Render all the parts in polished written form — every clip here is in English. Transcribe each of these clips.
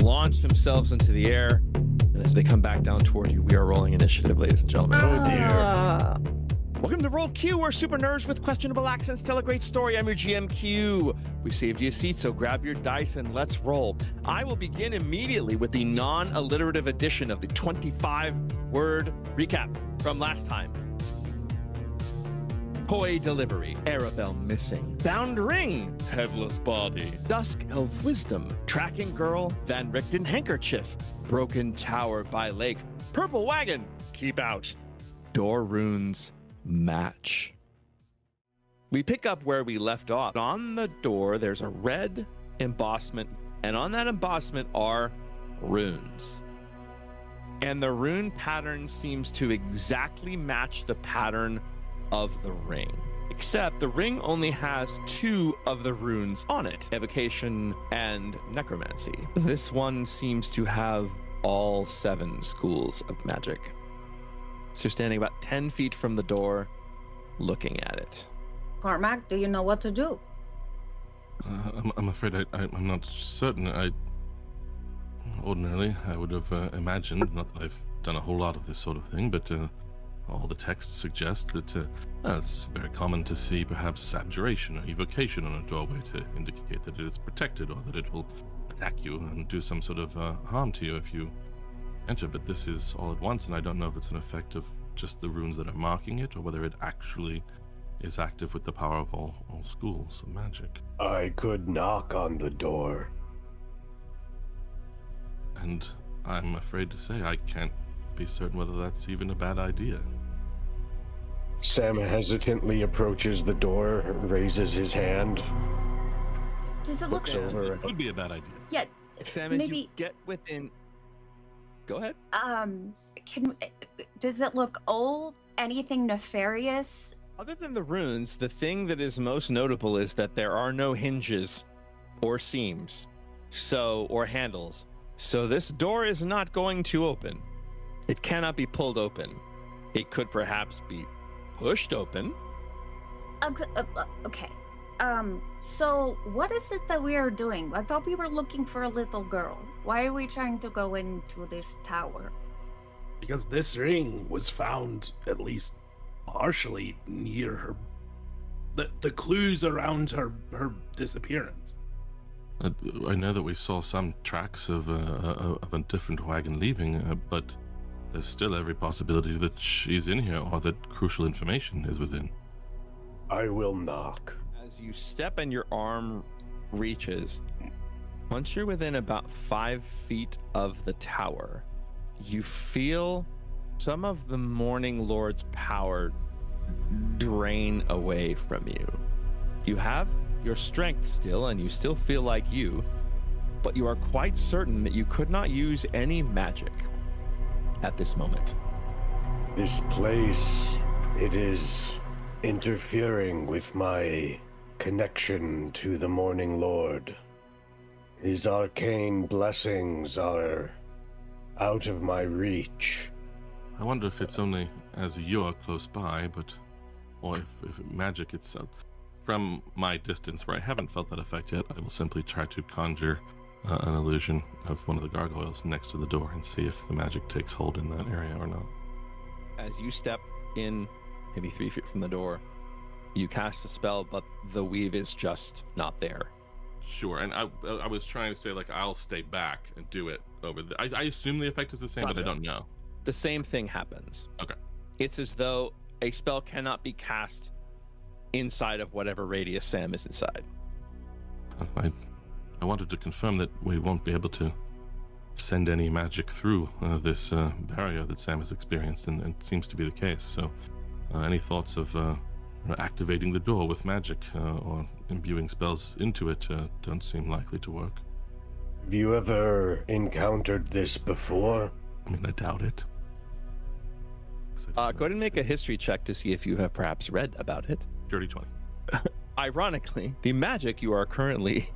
launch themselves into the air. And as they come back down toward you, we are rolling initiative, ladies and gentlemen. Oh dear. Welcome to RollQ, we're super nerds with questionable accents tell a great story. I'm your GM Q. We saved you a seat, so grab your dice and let's roll. I will begin immediately with the non-alliterative edition of the 25-word recap from last time. Toy delivery, Arabella missing, found ring, headless body, dusk elf wisdom, tracking girl, Van Richten handkerchief, broken tower by lake, purple wagon, keep out, door runes, match. We pick up where we left off. On the door, there's a red embossment, and on that embossment are runes. And the rune pattern seems to exactly match the pattern of the ring, except the ring only has 2 of the runes on it, evocation and necromancy. This one seems to have all 7 schools of magic. So you're standing about 10 feet from the door, looking at it. Cormac, do you know what to do? I'm afraid I'm not certain. Ordinarily, I would have imagined, not that I've done a whole lot of this sort of thing, but all the texts suggest that it's very common to see perhaps abjuration or evocation on a doorway to indicate that it is protected or that it will attack you and do some sort of harm to you if you enter. But this is all at once, and I don't know if it's an effect of just the runes that are marking it or whether it actually is active with the power of all schools of magic. I could knock on the door. And I'm afraid to say I can't be certain whether that's even a bad idea. Sam hesitantly approaches the door, raises his hand. Does it look... Looks over. It could be a bad idea. Yeah, Sam, as maybe... you get within... Go ahead. Does it look old? Anything nefarious? Other than the runes, the thing that is most notable is that there are no hinges or seams, or handles. So this door is not going to open. It cannot be pulled open. It could perhaps be pushed open. Okay. So what is it that we are doing? I thought we were looking for a little girl. Why are we trying to go into this tower? Because this ring was found, at least partially, near her. The clues around her disappearance. I know that we saw some tracks of a different wagon leaving, but there's still every possibility that she's in here or that crucial information is within. I will knock. As you step and your arm reaches, once you're within about 5 feet of the tower, you feel some of the Morning Lord's power drain away from you. You have your strength still, and you still feel like you, but you are quite certain that you could not use any magic at this moment. This place, it is interfering with my connection to the Morning Lord. His arcane blessings are out of my reach. I wonder if it's only as you're close by, or if magic itself. From my distance, where I haven't felt that effect yet, I will simply try to conjure an illusion of one of the gargoyles next to the door and see if the magic takes hold in that area or not. As you step in, maybe 3 feet from the door, you cast a spell, but the weave is just not there. Sure, and I was trying to say, like, I'll stay back and do it over the... I assume the effect is the same, Gotcha. But I don't know. The same thing happens. Okay. It's as though a spell cannot be cast inside of whatever radius Sam is inside. I wanted to confirm that we won't be able to send any magic through this barrier that Sam has experienced, and it seems to be the case. So any thoughts of activating the door with magic or imbuing spells into it don't seem likely to work. Have you ever encountered this before? I mean, I doubt it. Go ahead and make a history check to see if you have perhaps read about it. Dirty 20. Ironically, the magic you are currently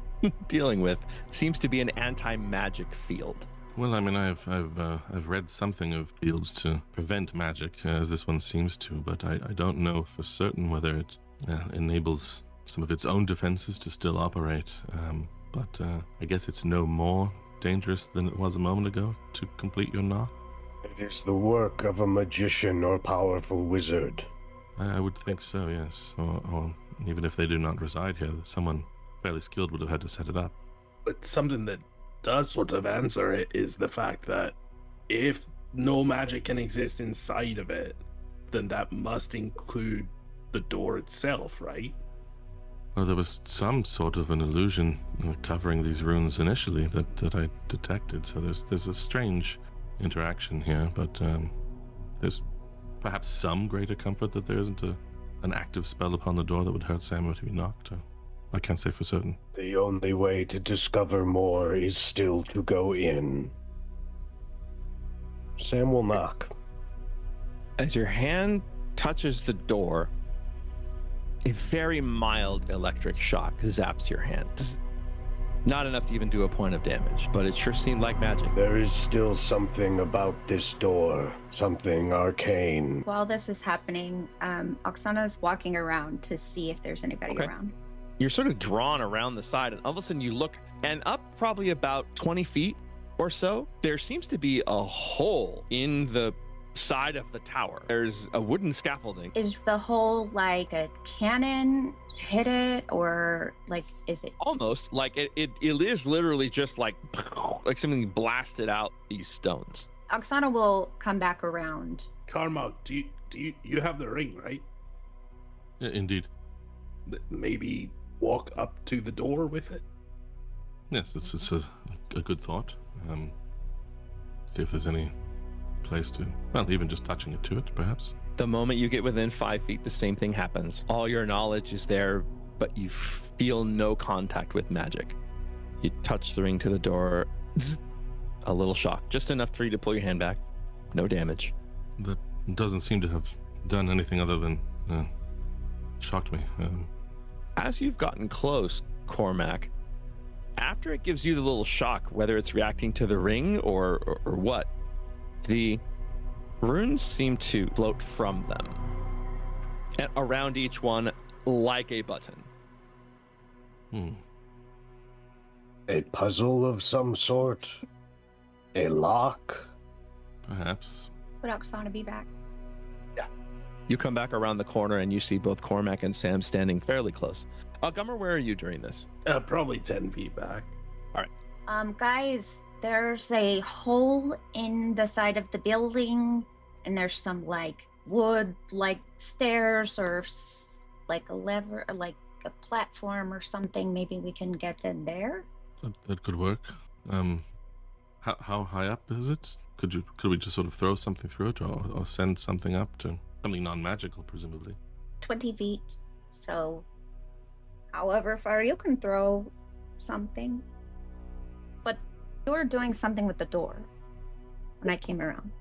dealing with seems to be an anti-magic field. Well, I mean, I've read something of fields to prevent magic, as this one seems to, but I don't know for certain whether it enables some of its own defenses to still operate. But I guess it's no more dangerous than it was a moment ago to complete your knock? It is the work of a magician or powerful wizard. I would think so, yes. Or even if they do not reside here, someone fairly skilled would have had to set it up. But something that does sort of answer it is the fact that if no magic can exist inside of it, then that must include the door itself, right? Well, there was some sort of an illusion covering these runes initially that I detected, so there's a strange interaction here, but there's perhaps some greater comfort that there isn't an active spell upon the door that would hurt Sam to be knocked. I can't say for certain. The only way to discover more is still to go in. Sam will knock. As your hand touches the door, a very mild electric shock zaps your hand. Not enough to even do a point of damage, but it sure seemed like magic. There is still something about this door, something arcane. While this is happening, Oksana's walking around to see if there's anybody around. You're sort of drawn around the side, and all of a sudden you look, and up probably about 20 feet or so, there seems to be a hole in the side of the tower. There's a wooden scaffolding. Is the hole like a cannon hit it, or like is it Almost like it is literally just like something blasted out these stones. Oksana will come back around. Karma, do you have the ring, right? Yeah, indeed. Maybe walk up to the door with it? Yes, it's a good thought. See if there's any place to, well, even just touching it to it, perhaps. The moment you get within 5 feet, the same thing happens. All your knowledge is there, but you feel no contact with magic. You touch the ring to the door, a little shock, just enough for you to pull your hand back. No damage. That doesn't seem to have done anything other than shocked me. As you've gotten close, Cormac, after it gives you the little shock, whether it's reacting to the ring or what, the runes seem to float from them and around each one like a button. A puzzle of some sort? A lock? Perhaps. Would Oksana be back? You come back around the corner and you see both Cormac and Sam standing fairly close. Gummer, where are you during this? Probably 10 feet back. Guys, there's a hole in the side of the building, and there's some like wood, like stairs or like a lever, or like a platform or something. Maybe we can get in there. That could work. How high up is it? Could we just sort of throw something through it, or send something up to something non-magical, presumably? 20 feet. So, however far you can throw something. But you were doing something with the door when I came around.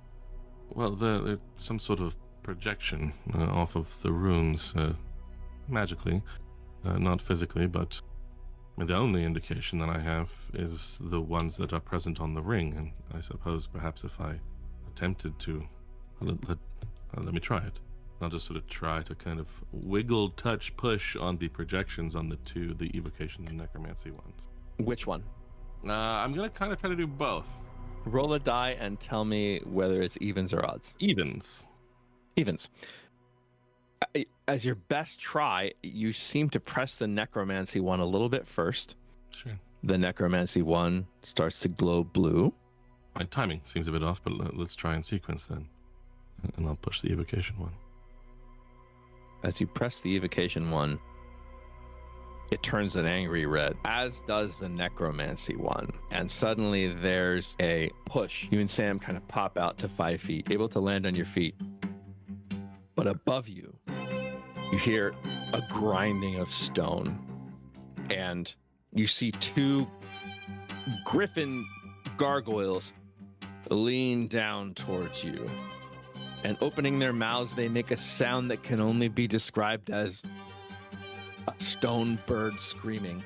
Well, there's some sort of projection off of the runes, magically, not physically, but the only indication that I have is the ones that are present on the ring, and I suppose perhaps if I attempted to, let me try it. I'll just sort of try to kind of wiggle, touch, push on the projections on the evocation and necromancy ones. Which one? I'm gonna kind of try to do both. Roll a die and tell me whether it's evens or odds. Evens. Evens. As your best try, you seem to press the necromancy one a little bit first. Sure. The necromancy one starts to glow blue. My timing seems a bit off, but let's try in sequence then. And I'll push the evocation one. As you press the evocation one, it turns an angry red, as does the necromancy one. And suddenly there's a push. You and Sam kind of pop out to 5 feet, able to land on your feet. But above you, you hear a grinding of stone. And you see two griffin gargoyles lean down towards you. And opening their mouths, they make a sound that can only be described as a stone bird screaming.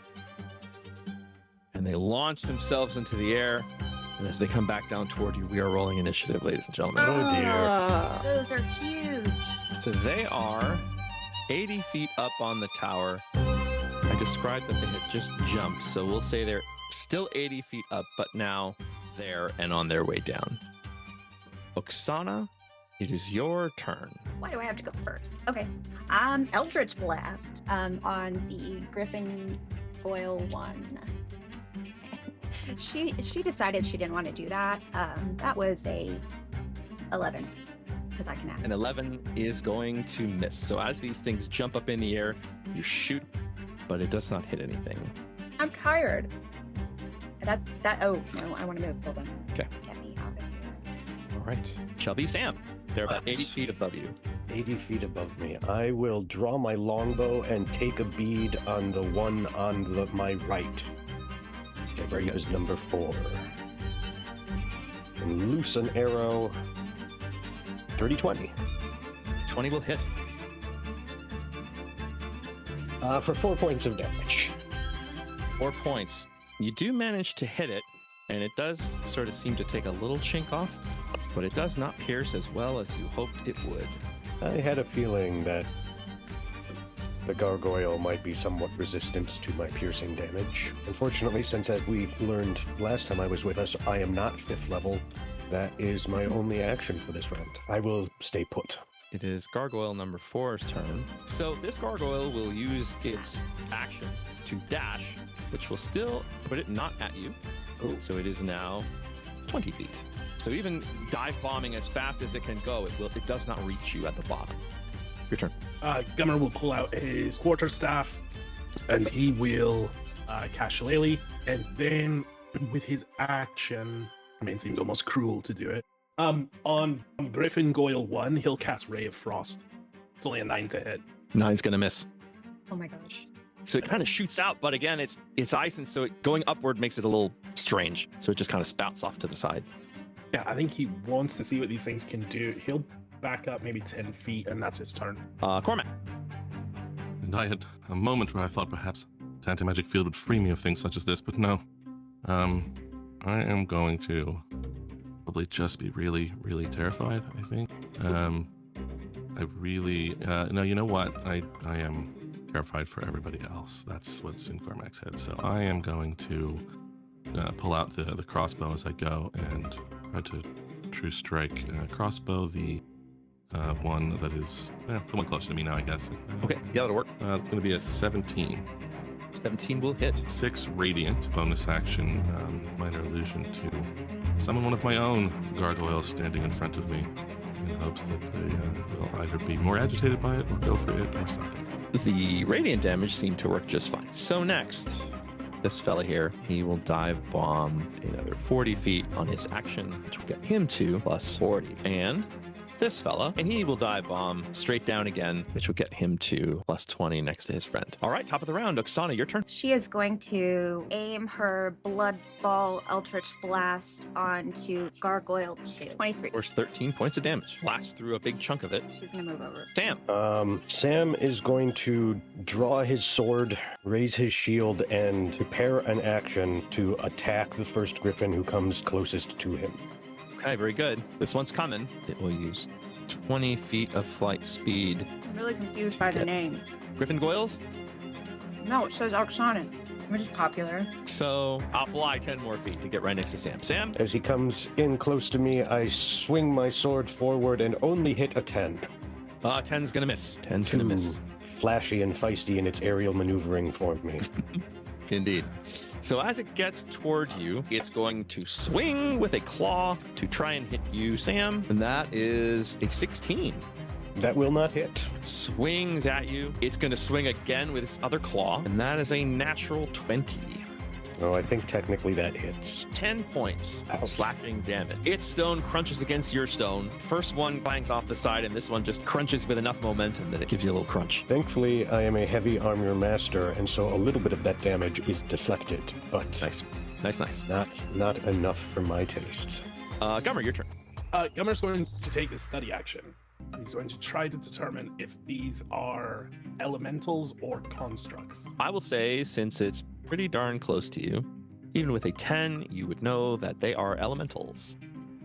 And they launch themselves into the air. And as they come back down toward you, we are rolling initiative, ladies and gentlemen. Oh dear. Those are huge. So they are 80 feet up on the tower. I described that they had just jumped, so we'll say they're still 80 feet up, but now there and on their way down. Oksana, it is your turn. Why do I have to go first? Okay. Eldritch Blast on the Griffin Goyle one. She decided she didn't want to do that. That was a 11 because I can act. An 11 is going to miss. So as these things jump up in the air, you shoot, but it does not hit anything. I'm tired. That's that. Oh no, I want to move. Hold on. Okay. Get me out of here. All right. Shall be Sam. They're about 80 feet above you. 80 feet above me. I will draw my longbow and take a bead on the one on my right. Which I believe is number 4. And loose an arrow. Dirty 20. 20 will hit. For 4 points of damage. 4 points. You do manage to hit it, and it does sort of seem to take a little chink off, but it does not pierce as well as you hoped it would. I had a feeling that the gargoyle might be somewhat resistant to my piercing damage. Unfortunately, since as we learned last time I was with us, I am not 5th level. That is my only action for this round. I will stay put. It is gargoyle number 4's turn. So this gargoyle will use its action to dash, which will still put it not at you. Oh. So it is now 20 feet. So even dive bombing as fast as it can go, it does not reach you at the bottom. Your turn. Gummer will pull out his quarterstaff, and he will cast Shillelagh, and then with his action, I mean, it seemed almost cruel to do it. On Griffin Goyle 1, he'll cast Ray of Frost. It's only a 9 to hit. 9's gonna miss. Oh my gosh. So it kind of shoots out, but again, it's ice, and so going upward makes it a little strange. So it just kind of spouts off to the side. Yeah, I think he wants to see what these things can do. He'll back up maybe 10 feet, and that's his turn. Cormac. And I had a moment where I thought perhaps the anti-magic field would free me of things such as this, but no. I am going to probably just be really, really terrified, I think. I really... no, you know what? I am terrified for everybody else. That's what's in Cormac's head. So I am going to pull out the crossbow as I go and try to true strike crossbow the one that is the one closer to me now, I guess. Okay, yeah, that'll work. It's going to be a 17. 17 will hit. 6 radiant bonus action, minor illusion to summon one of my own gargoyles standing in front of me in hopes that they will either be more agitated by it or go for it or something. The radiant damage seemed to work just fine. So next, this fella here, he will dive bomb another 40 feet on his action, which will get him to plus 40. And this fella, and he will dive bomb straight down again, which will get him to plus 20 next to his friend. All right, top of the round, Oksana, your turn. She is going to aim her blood ball eldritch blast onto Gargoyle 2. 23. Force 13 points of damage. Blasts through a big chunk of it. She's going to move over. Sam. Sam is going to draw his sword, raise his shield, and prepare an action to attack the first griffin who comes closest to him. Okay, very good. This one's coming. It will use 20 feet of flight speed. I'm really confused by the name. Griffin Goyles? No, it says Oksana, which is popular. So I'll fly 10 more feet to get right next to Sam. Sam? As he comes in close to me, I swing my sword forward and only hit a 10. 10's gonna miss. 10's gonna miss. Flashy and feisty in its aerial maneuvering for me. Indeed. So as it gets toward you, it's going to swing with a claw to try and hit you, Sam. And that is a 16. That will not hit. Swings at you. It's going to swing again with its other claw. And that is a natural 20. Oh, I think technically that hits. 10 points Ow. slashing damage. Its stone crunches against your stone. First one bangs off the side, and this one just crunches with enough momentum that it gives you a little crunch. Thankfully, I am a heavy armor master, and so a little bit of that damage is deflected, but Nice. Nice. not enough for my taste. Gummer, your turn. Gummer's going to take the study action. He's going to try to determine if these are elementals or constructs. I will say, since it's pretty darn close to you, even with a 10, you would know that they are elementals.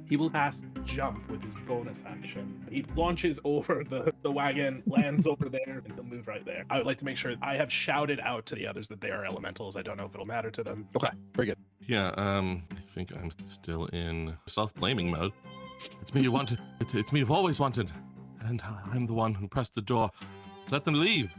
he will cast jump with his bonus action. He launches over the wagon, lands over there, and he'll move right there. I would like to make sure I have shouted out to the others that they are elementals. I don't know if it'll matter to them. Okay, very good. Yeah, I think I'm still in self-blaming mode. It's me you wanted. It's me you've always wanted. And I'm the one who pressed the door. Let them leave.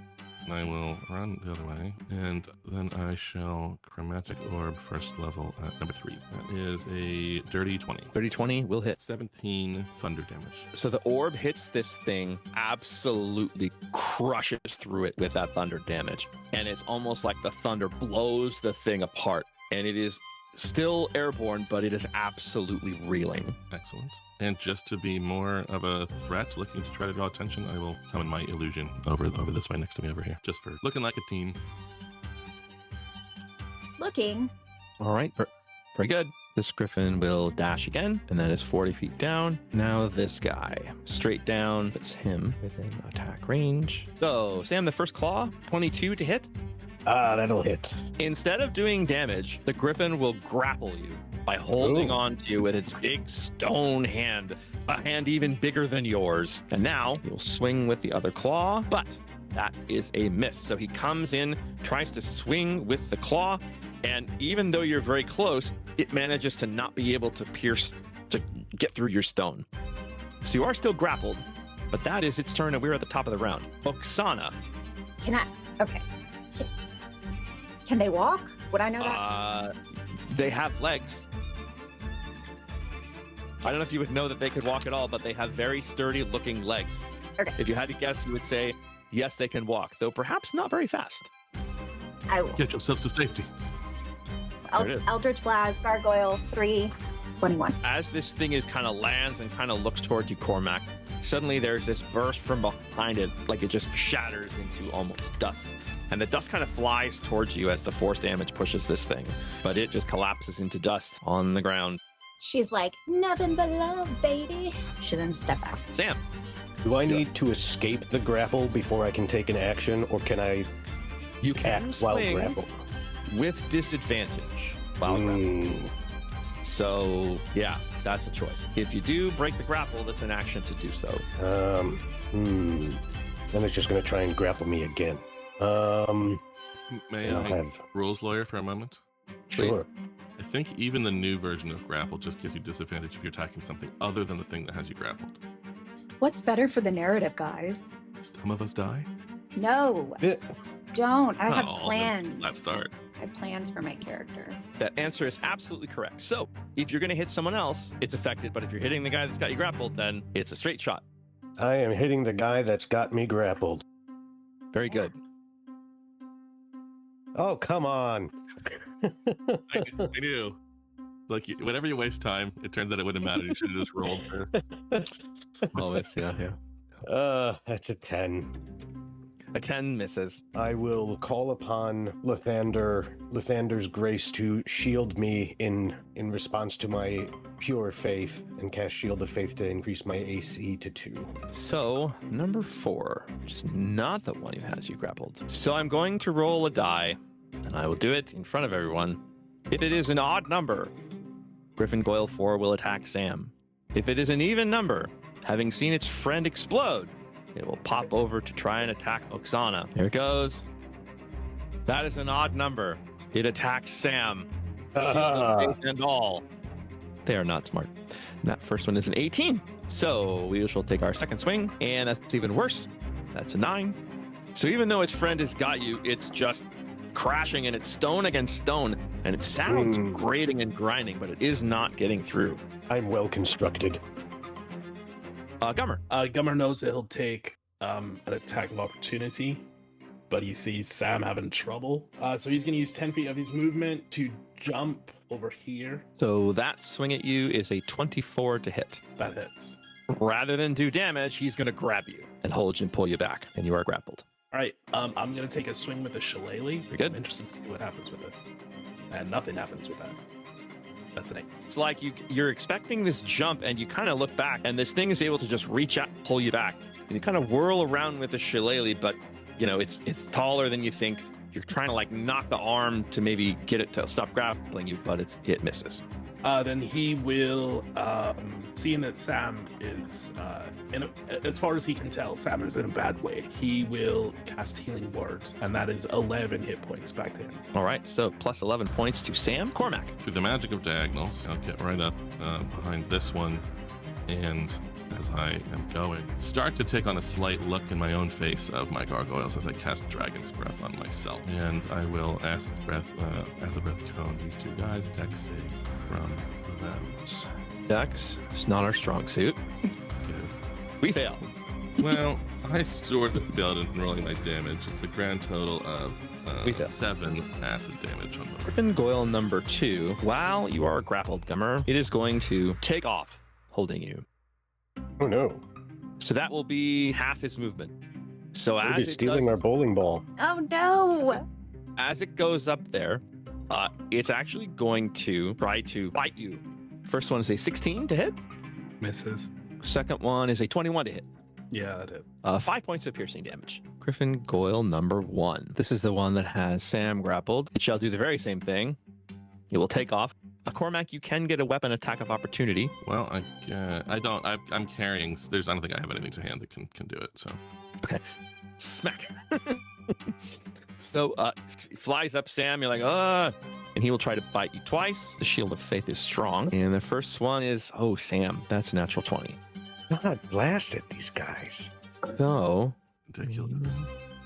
And I will run the other way, and then I shall chromatic orb first level at number 3. That is a dirty 20. Dirty 20 will hit. 17 thunder damage. So the orb hits this thing, absolutely crushes through it with that thunder damage. And it's almost like the thunder blows the thing apart. And it is still airborne, but it is absolutely reeling. Excellent. And just to be more of a threat, looking to try to draw attention, I will summon my illusion over this way next to me over here, just for looking like a team. Looking. All right, very good. This griffin will dash again, and that is 40 feet down. Now this guy, straight down, puts him within attack range. So, Sam, the first claw, 22 to hit. That'll hit. Instead of doing damage, the griffin will grapple you by holding on to you with its big stone hand, a hand even bigger than yours. And now you'll swing with the other claw, but that is a miss. So he comes in, tries to swing with the claw, and even though you're very close, it manages to not be able to pierce, to get through your stone. So you are still grappled, but that is its turn, and we're at the top of the round. Oksana. Okay. Can they walk? Would I know that? They have legs. I don't know if you would know that they could walk at all, but they have very sturdy looking legs. Okay. If you had to guess, you would say, yes, they can walk, though perhaps not very fast. I will. Get yourselves to safety. There it is. Eldritch Blast, Gargoyle, 3, 21. As this thing is kind of lands and kind of looks toward you, Cormac, suddenly there's this burst from behind it, like it just shatters into almost dust. And the dust kind of flies towards you as the force damage pushes this thing, but it just collapses into dust on the ground. She's like, nothing but love, baby. She then step back. Sam. Do I need to escape the grapple before I can take an action, or can I You can act while swing grappled? with disadvantage while grappled. So, yeah, that's a choice. If you do break the grapple, that's an action to do so. Then it's just going to try and grapple me again. May I'll I have... rules lawyer for a moment? Sure. I think even the new version of grapple just gives you disadvantage if you're attacking something other than the thing that has you grappled. What's better for the narrative, guys? Some of us die. No, don't. I have Oh, plans. Let's start. I have plans for my character. That answer is absolutely correct. So, if you're going to hit someone else, it's affected, but if you're hitting the guy that's got you grappled, then it's a straight shot. I am hitting the guy that's got me grappled. Very good. Oh, come on. I knew. Like, whenever you waste time, it turns out it wouldn't matter. You should have just rolled for. Always, yeah. That's a 10. A 10 misses. I will call upon Lathander's grace to shield me in response to my pure faith, and cast Shield of Faith to increase my AC to 2. So, number 4, which is not the one who has you grappled. So I'm going to roll a die, and I will do it in front of everyone. If it is an odd number, Griffin Goyle 4 will attack Sam. If it is an even number, having seen its friend explode, it will pop over to try and attack Oksana. There it goes. That is an odd number. It attacks Sam. Shield of Faith and all. They are not smart. That first one is an 18. So we shall take our second swing, and that's even worse. That's a 9. So even though its friend has got you, it's just crashing, and it's stone against stone, and it sounds grating and grinding, but it is not getting through. I'm well constructed. Gummer. Gummer knows that he'll take an attack of opportunity, but he sees Sam having trouble. So he's going to use 10 feet of his movement to jump over here. So that swing at you is a 24 to hit. That hits. Rather than do damage, he's going to grab you and hold you and pull you back, and you are grappled. All right, I'm going to take a swing with the shillelagh. Very good. I'm interested to see what happens with this. And nothing happens with that. That's an 8. It's like you're expecting this jump, and you kind of look back, and this thing is able to just reach out and pull you back. And you kind of whirl around with the shillelagh, but you know it's taller than you think. You're trying to like knock the arm to maybe get it to stop grappling you, but it misses. Then he will, seeing that Sam is, as far as he can tell, Sam is in a bad way. He will cast Healing Word, and that is 11 hit points back to him. All right, so plus 11 points to Sam. Cormac. Through the magic of diagonals, I'll get right up behind this one, and as I am going, start to take on a slight look in my own face of my gargoyles as I cast Dragon's Breath on myself. And I will ask breath as a breath cone these two guys dex save from them. Dex, it's not our strong suit. Good. We fail. Well, I sort of failed in rolling my damage. It's a grand total of We failed. 7 acid damage on them. Griffin Goyle number 2. While you are grappled, Gummer, it is going to take off, holding you. Oh no. So that will be half his movement. So Maybe as it stealing does, our bowling ball. Oh no! as it goes up there, it's actually going to try to bite you. First one is a 16 to hit. Misses. Second one is a 21 to hit. Yeah, that did. 5 points of piercing damage. Griffin Goyle number 1. This is the one that has Sam grappled. It shall do the very same thing. It will take off. Cormac, you can get a weapon attack of opportunity. Well, I don't. I'm carrying. I don't think I have anything to hand that can do it. So. Smack. So it flies up Sam. You're like, and he will try to bite you twice. The Shield of Faith is strong. And the first one is, Sam, that's a natural 20. God blasted these guys. So, Ridiculous.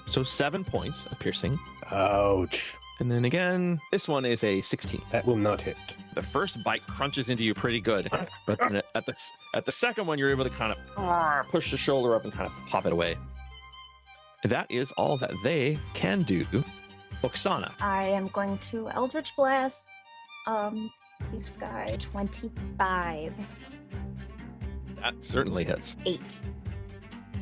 so 7 points of piercing. Ouch. And then again, this one is a 16. That will not hit. The first bite crunches into you pretty good, but then at the second one, you're able to kind of push the shoulder up and kind of pop it away. That is all that they can do. Oksana. I am going to Eldritch Blast. This guy 25. That certainly hits. 8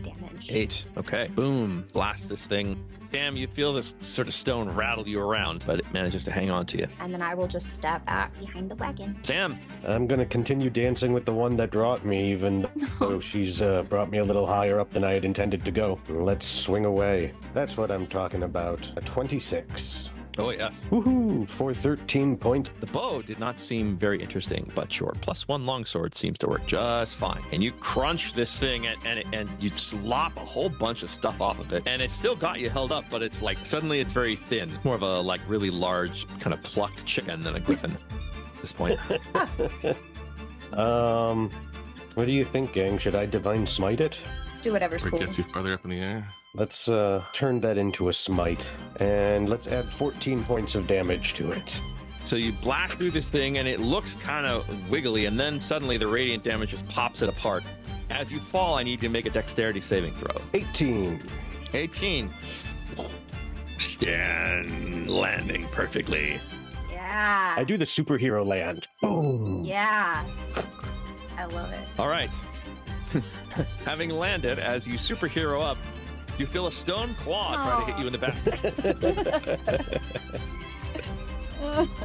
damage. 8. Okay. Boom. Blast this thing. Sam, you feel this sort of stone rattle you around, but it manages to hang on to you. And then I will just step back behind the wagon. Sam. I'm going to continue dancing with the one that brought me, even though she's brought me a little higher up than I had intended to go. Let's swing away. That's what I'm talking about. A 26. Oh, yes. Woohoo! For 13 points. The bow did not seem very interesting, but your +1 longsword seems to work just fine. And you crunch this thing and you slop a whole bunch of stuff off of it. And it still got you held up, but it's like suddenly it's very thin. More of a like really large kind of plucked chicken than a griffin at this point. What do you think, gang? Should I Divine Smite it? Do whatever's Or cool. gets you farther up in the air. Let's turn that into a smite, and let's add 14 points of damage to it. So you blast through this thing and it looks kind of wiggly, and then suddenly the radiant damage just pops it apart. As you fall, I need you to make a dexterity saving throw. 18. 18. Stand landing perfectly. Yeah. I do the superhero land. Boom. Yeah. I love it. All right. Having landed, as you superhero up, you feel a stone claw try to hit you in the back.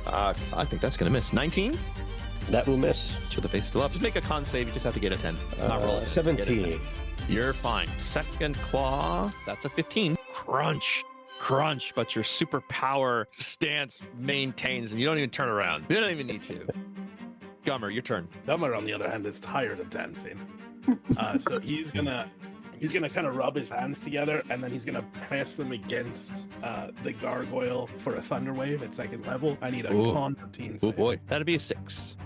I think that's going to miss. 19? That will miss. Show the face still up. Just make a con save. You just have to get a 10. Not roll a 10. 17. You're fine. Second claw. That's a 15. Crunch. Crunch. But your superpower stance maintains, and you don't even turn around. You don't even need to. Gummer, your turn. Gummer, on the other hand, is tired of dancing. So he's gonna kind of rub his hands together, and then he's gonna press them against the gargoyle for a thunder wave at 2nd level. I need a con 13 Oh save. boy. That'd be a 6.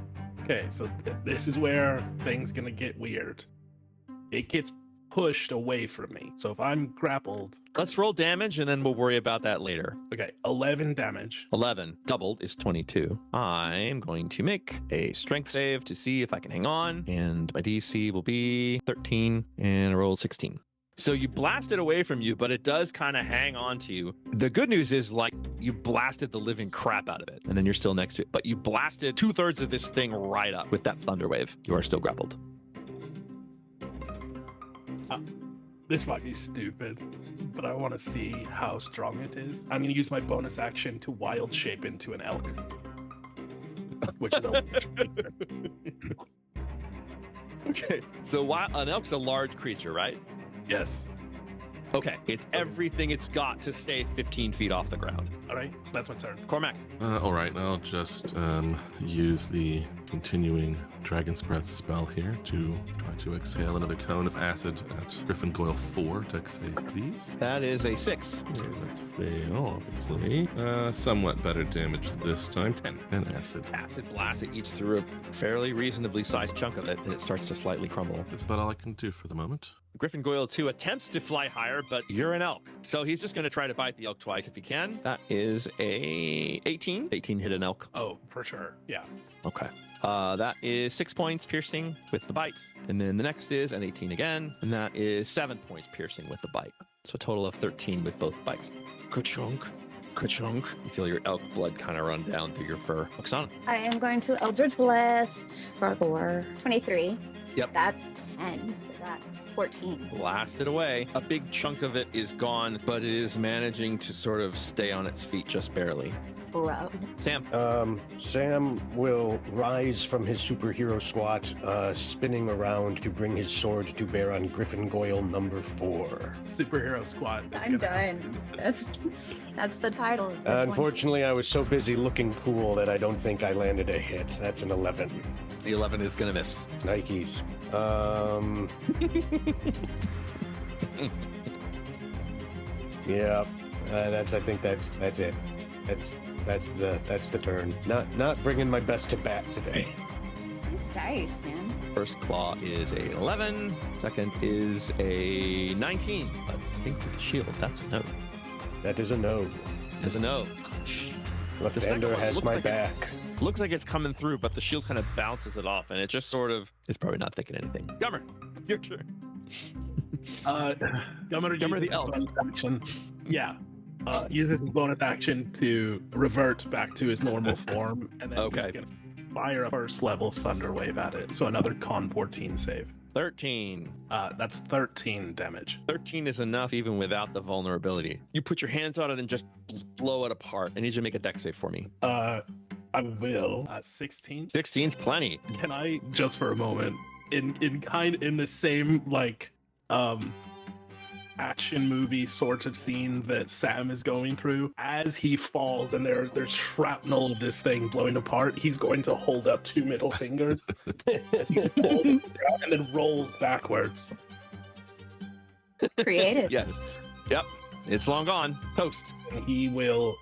Okay, so this is where things gonna get weird. It gets pushed away from me. So if I'm grappled, Let's roll damage, and then we'll worry about that later. okay, 11 damage. 11 doubled is 22. I'm going to make a strength save to see if I can hang on, and my DC will be 13, and I rolled 16. So you blast it away from you, but it does kind of hang on to you. The good news is, like, you blasted the living crap out of it, and then you're still next to it, but you blasted 2/3 of this thing right up with that thunder wave. You are still grappled. This might be stupid, but I want to see how strong it is. I'm going to use my bonus action to wild shape into an elk. Which is a Okay, so an elk's a large creature, right? Yes. Okay, it's everything it's got to stay 15 feet off the ground. All right, that's my turn. Cormac. All right, I'll just use the continuing Dragon's Breath spell here to try to exhale another cone of acid at Griffin Goyle 4. Dex save, please. That is a 6. Okay, let's fail, obviously. Somewhat better damage this time. 10 acid. Acid blast. It eats through a fairly reasonably sized chunk of it, and it starts to slightly crumble. That's about all I can do for the moment. Griffin Goyle 2 attempts to fly higher, but you're an elk. So he's just going to try to bite the elk twice if he can. That is a 18. 18 hit an elk. Oh, for sure. Yeah. Okay. That is 6 points piercing with the bite. And then the next is an 18 again. And that is 7 points piercing with the bite. So a total of 13 with both bites. Ka-chunk. Ka-chunk. You feel your elk blood kind of run down through your fur. Oksana. I am going to Eldritch Blast Gargoyle. 23. Yep. That's 10, so that's 14. Blasted away. A big chunk of it is gone, but it is managing to sort of stay on its feet just barely. Bro. Sam. Sam will rise from his superhero squat, spinning around to bring his sword to bear on Griffin Goyle number 4. Superhero squad. I'm done. That's the title of this Unfortunately, I was so busy looking cool that I don't think I landed a hit. That's an 11. The 11 is going to miss. Nikes. Yeah, I think that's it. That's the turn. Not bringing my best to bat today. These dice, man. First claw is a 11. Second is a 19. But I think with the shield, that's a no. That is a no. Is a no. Left-hander has my back. Looks like it's coming through, but the shield kind of bounces it off, and it just sort of is probably not thinking anything. Gummer, your turn. Gummer the elk. Action. Yeah. Uses his bonus action to revert back to his normal form, and then he's gonna fire a first level thunder wave at it. So another con 14 save. 13. That's 13 damage. 13 is enough even without the vulnerability. You put your hands on it and just blow it apart. I need you to make a dex save for me. I will. 16. 16's plenty. Can I just for a moment, in the same like action movie sort of scene that Sam is going through, as he falls and there's shrapnel of this thing blowing apart, he's going to hold up 2 middle fingers as he falls and then rolls backwards. Creative. Yes. Yep. It's long gone. Toast. And he will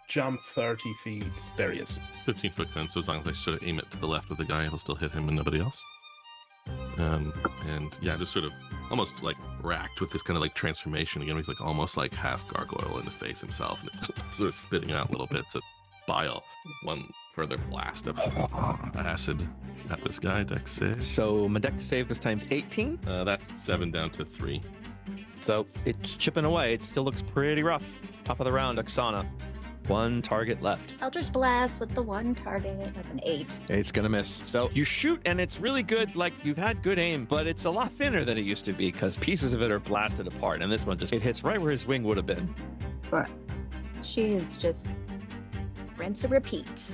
jump 30 feet. There he is. It's 15-foot cone, so as long as I sort of aim it to the left of the guy, it'll still hit him and nobody else. And yeah, just sort of almost like racked with this kind of like transformation again. He's like almost like half gargoyle in the face himself, and sort of spitting out little bits of bile. One further blast of acid at this guy. Dex save. So my dex save this time's 18. That's 7 down to 3. So it's chipping away. It still looks pretty rough. Top of the round, Oksana. 1 target left. Eldritch Blast with the 1 target. That's an 8. It's gonna miss. So you shoot and it's really good. Like you've had good aim, but it's a lot thinner than it used to be because pieces of it are blasted apart. And this one it hits right where his wing would have been. But she is just rinse and repeat.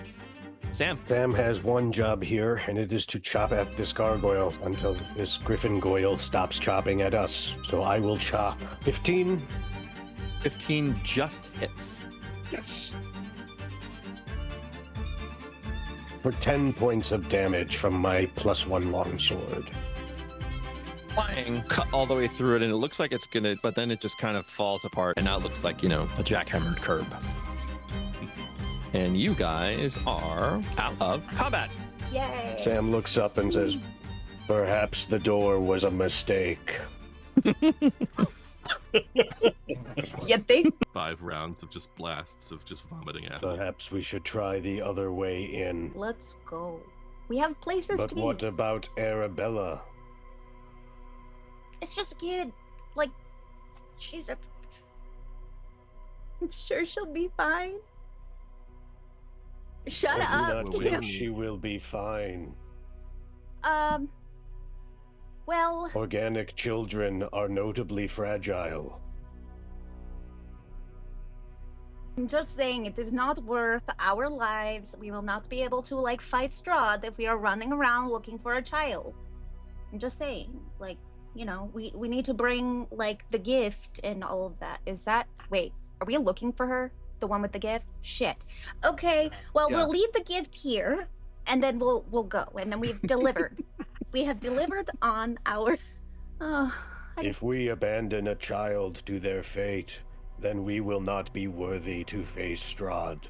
Sam. Sam has one job here, and it is to chop at this gargoyle until this Griffin Goyle stops chopping at us. So I will chop. 15. 15 just hits. Yes. For 10 points of damage from my +1 longsword. Flying, cut all the way through it, and it looks like it's gonna, but then it just kind of falls apart, and now it looks like, a jackhammered curb. And you guys are out of combat. Yay! Sam looks up and says, "Perhaps the door was a mistake." You think? 5 rounds of just blasts of just vomiting acid. Perhaps we should try the other way in. Let's go. We have places But to be. what about Arabella? It's just a kid. Like, I'm sure she'll be fine. Shut I up. do not think she will be fine. Well, Organic children are notably fragile. I'm just saying it is not worth our lives. We will not be able to fight Strahd if we are running around looking for a child. I'm just saying, we need to bring the gift and all of that. Wait, are we looking for her? The one with the gift? Shit. Okay, well, Yeah. we'll leave the gift here, and then we'll go, and then we've delivered. We have delivered on our... Oh, If we abandon a child to their fate, then we will not be worthy to face Strahd.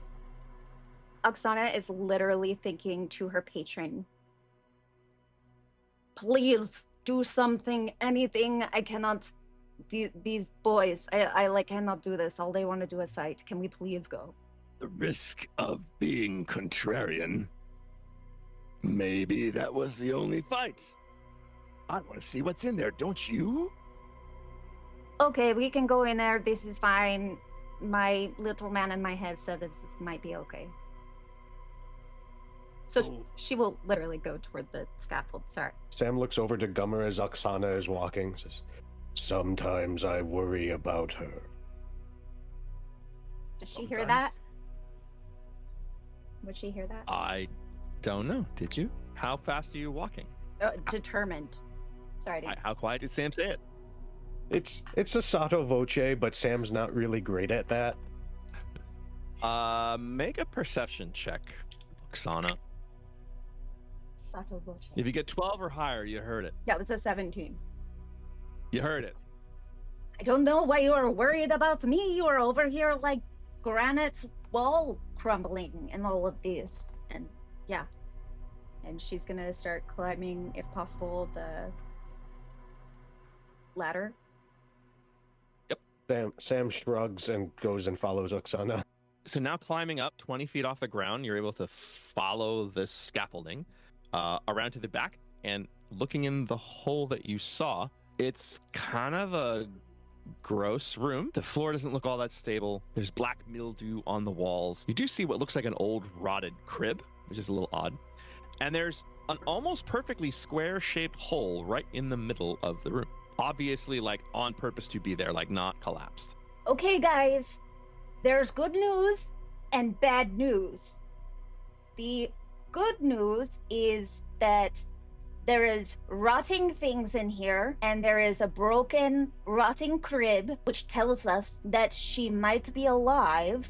Oksana is literally thinking to her patron, please do something, anything. I cannot... These boys, I cannot do this. All they want to do is fight. Can we please go? The risk of being contrarian. Maybe that was the only fight. I want to see what's in there, don't you? Okay, we can go in there. This is fine. My little man in my head said this might be okay. So she will literally go toward the scaffold. Sorry. Sam looks over to Gummer as Oksana is walking, says, sometimes I worry about her. Does she hear that? Would she hear that? I don't know. Did you? How fast are you walking? Determined. Sorry. How quiet did Sam say it? It's a sotto voce, but Sam's not really great at that. Make a perception check, Oksana. Sato voce. If you get 12 or higher, you heard it. That was a 17. You heard it. I don't know why you are worried about me. You are over here like granite wall crumbling and all of these. And yeah. And she's gonna start climbing, if possible, the ladder. Sam shrugs and goes and follows Oksana. So now climbing up 20 feet off the ground, you're able to follow this scaffolding around to the back, and looking in the hole that you saw, it's kind of a gross room. The floor doesn't look all that stable. There's black mildew on the walls. You do see what looks like an old rotted crib, which is a little odd. And there's an almost perfectly square-shaped hole right in the middle of the room. Obviously, like, on purpose to be there, like, not collapsed. Okay, guys. There's good news and bad news. The good news is that there is rotting things in here, and there is a broken, rotting crib, which tells us that she might be alive.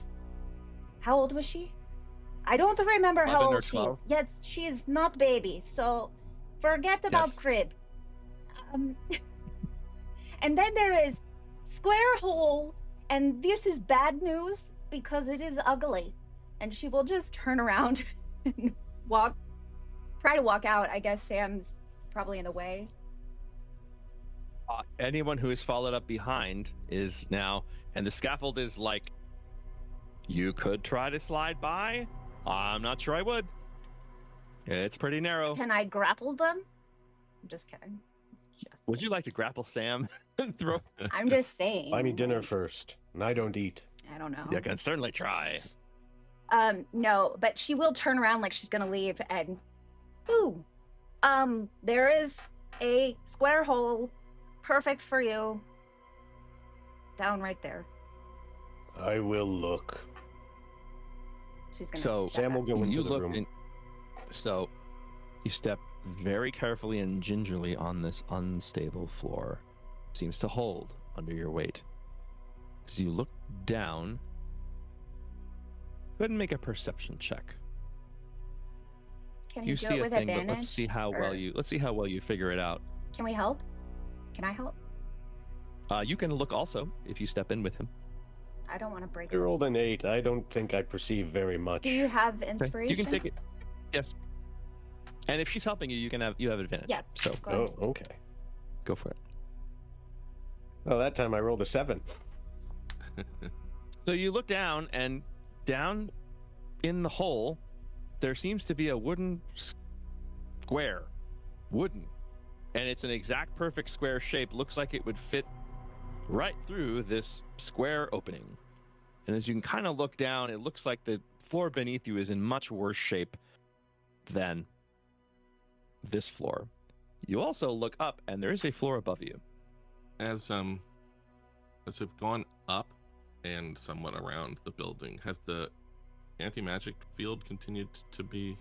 How old was she? I don't remember how 11 or old she is. 12. Yes, she is not baby, so forget about Yes. crib. And then there is square hole, and this is bad news because it is ugly. And she will just turn around and try to walk out. I guess Sam's probably in the way. Anyone who is followed up behind is now, and the scaffold is like, you could try to slide by. I'm not sure I would. It's pretty narrow. Can I grapple them? I'm just kidding. Just Would you like to grapple Sam and throw? I'm just saying. Buy me dinner like, first, and I don't eat. I don't know. You can certainly try. No, but she will turn around like she's gonna leave and there is a square hole perfect for you. Down right there. I will look. She's gonna So step Sam will out. go into You the look room. in, so you step very carefully and gingerly on this unstable floor. Seems to hold under your weight. As you look down, go ahead and make a perception check. Can You you do see it a with thing, but advantage? let's see how or- well you figure it out. Can we help? Can I help? You can look also if you step in with him. I don't want to break I this. rolled an 8. I don't think I perceive very much. Do you have Okay, inspiration? you can take it. Yes. And if she's helping you, you have advantage. Yeah. So Go Oh, ahead. okay. go for it. Well, that time I rolled a 7. So you look down, and down in the hole, there seems to be a wooden square. Wooden. And it's an exact perfect square shape. Looks like it would fit right through this square opening. And as you can kind of look down, it looks like the floor beneath you is in much worse shape than this floor. You also look up, and there is a floor above you. As we've gone up and somewhat around the building, has the anti-magic field continued to be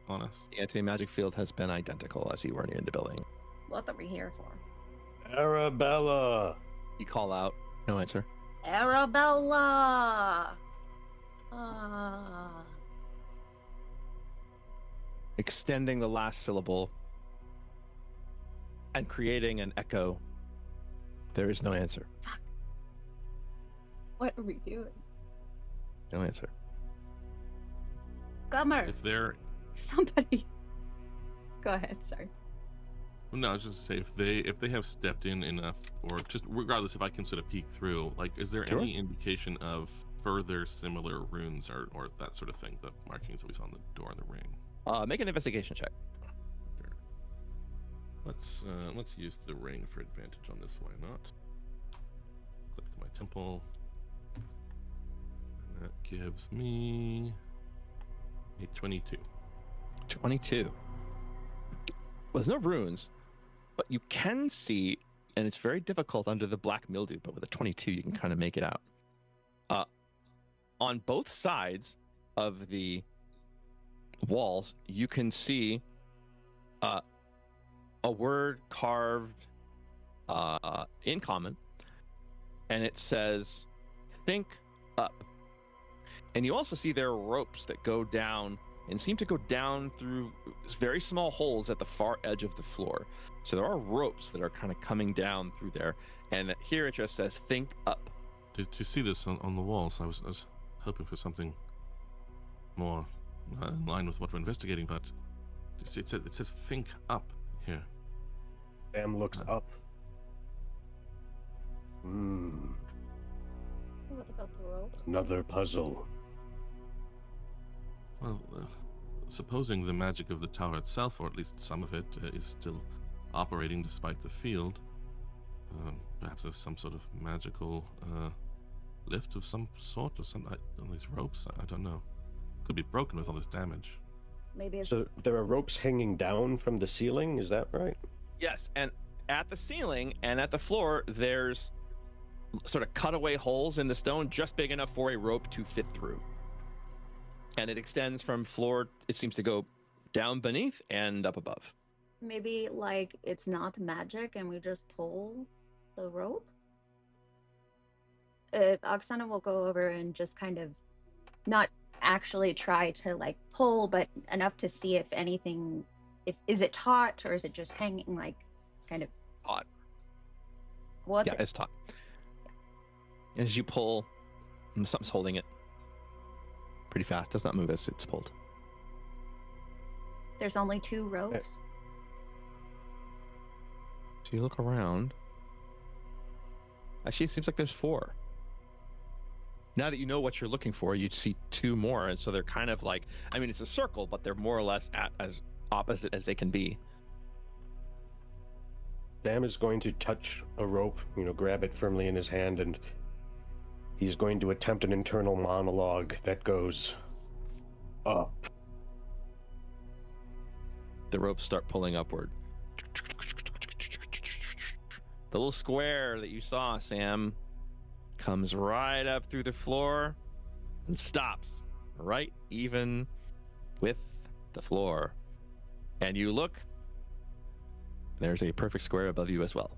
on us? The anti-magic field has been identical as you were near the building. What are we here for? Arabella! You call out, no answer. Arabella! extending the last syllable and creating an echo. There is no answer. What are we doing? No answer. Gummer. If they're Somebody. Go ahead. Sorry. no, I was just gonna say if they have stepped in enough, or just regardless if I can sort of peek through, like, is there Sure. any indication of further similar runes or that sort of thing, the markings that we saw on the door and the ring? Make an investigation check. Sure. Let's use the ring for advantage on this. Why not? Click to my temple. And that gives me a 22. 22. Well, there's no runes, but you can see, and it's very difficult under the black mildew, but with a 22, you can kind of make it out. On both sides of the walls, you can see a word carved in common, and it says, "Think up." And you also see there are ropes that go down and seem to go down through very small holes at the far edge of the floor. So there are ropes that are kind of coming down through there. And here it just says, "Think up." Did you see this on the walls? I was hoping for something more in line with what we're investigating, but it says "think up" here. Sam looks up. What about the ropes? Another puzzle. Well, supposing the magic of the tower itself, or at least some of it, is still operating despite the field, perhaps there's some sort of magical lift of some sort, or some on these ropes. I don't know. Could be broken with all this damage. Maybe it's So there are ropes hanging down from the ceiling, is that right? Yes, and at the ceiling and at the floor, there's sort of cutaway holes in the stone just big enough for a rope to fit through. And it extends from floor, it seems to go down beneath and up above. maybe like it's not magic and we just pull the rope. Oksana will go over and just kind of not actually try to like pull, but enough to see if anything, is it taut or is it just hanging like kind of Taut. What's Yeah, it? it's taut. As you pull, something's holding it pretty fast. Does not move as it's pulled. There's only 2 ropes. So you look around. Actually, it seems like there's 4. Now that you know what you're looking for, you see 2 more, and so they're kind of like, I mean, it's a circle, but they're more or less as opposite as they can be. Sam is going to touch a rope, grab it firmly in his hand, and he's going to attempt an internal monologue that goes up. The ropes start pulling upward. The little square that you saw, Sam, comes right up through the floor and stops right even with the floor. And you look, there's a perfect square above you as well.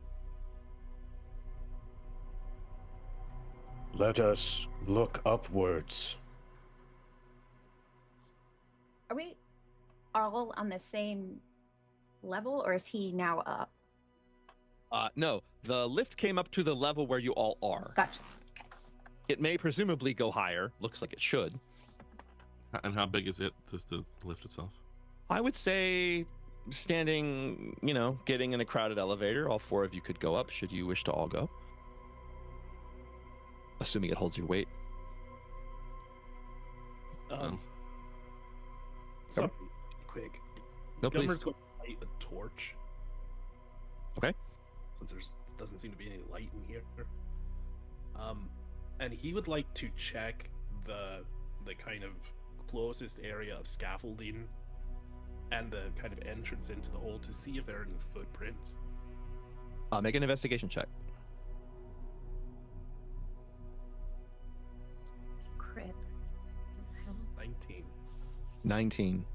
Let us look upwards. Are we all on the same level or is he now up? No, the lift came up to the level where you all are. Gotcha. It may presumably go higher. Looks like it should. And how big is it, the lift itself? I would say standing, getting in a crowded elevator, all 4 of you could go up should you wish to all go. Assuming it holds your weight. Sorry, quick. No, please. Gummer's going to light a torch. Okay. Since there doesn't seem to be any light in here. And he would like to check the kind of closest area of scaffolding and the kind of entrance into the hole to see if there are any footprints. Make an investigation check. It's a crib. 19. 19.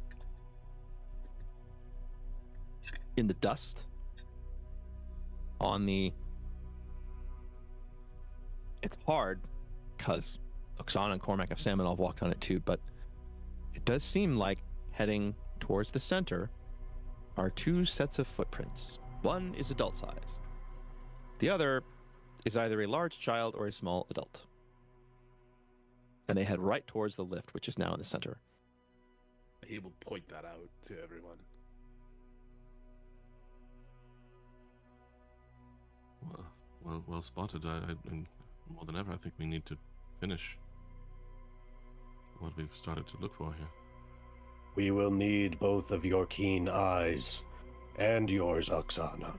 In the dust. It's hard because Oksana and Cormac have Samanov walked on it too, but it does seem like heading towards the center are two sets of footprints. One is adult size. The other is either a large child or a small adult. And they head right towards the lift, which is now in the center. He will point that out to everyone. Well spotted. And more than ever, I think we need to finish what we've started to look for here. We will need both of your keen eyes and yours, Oksana.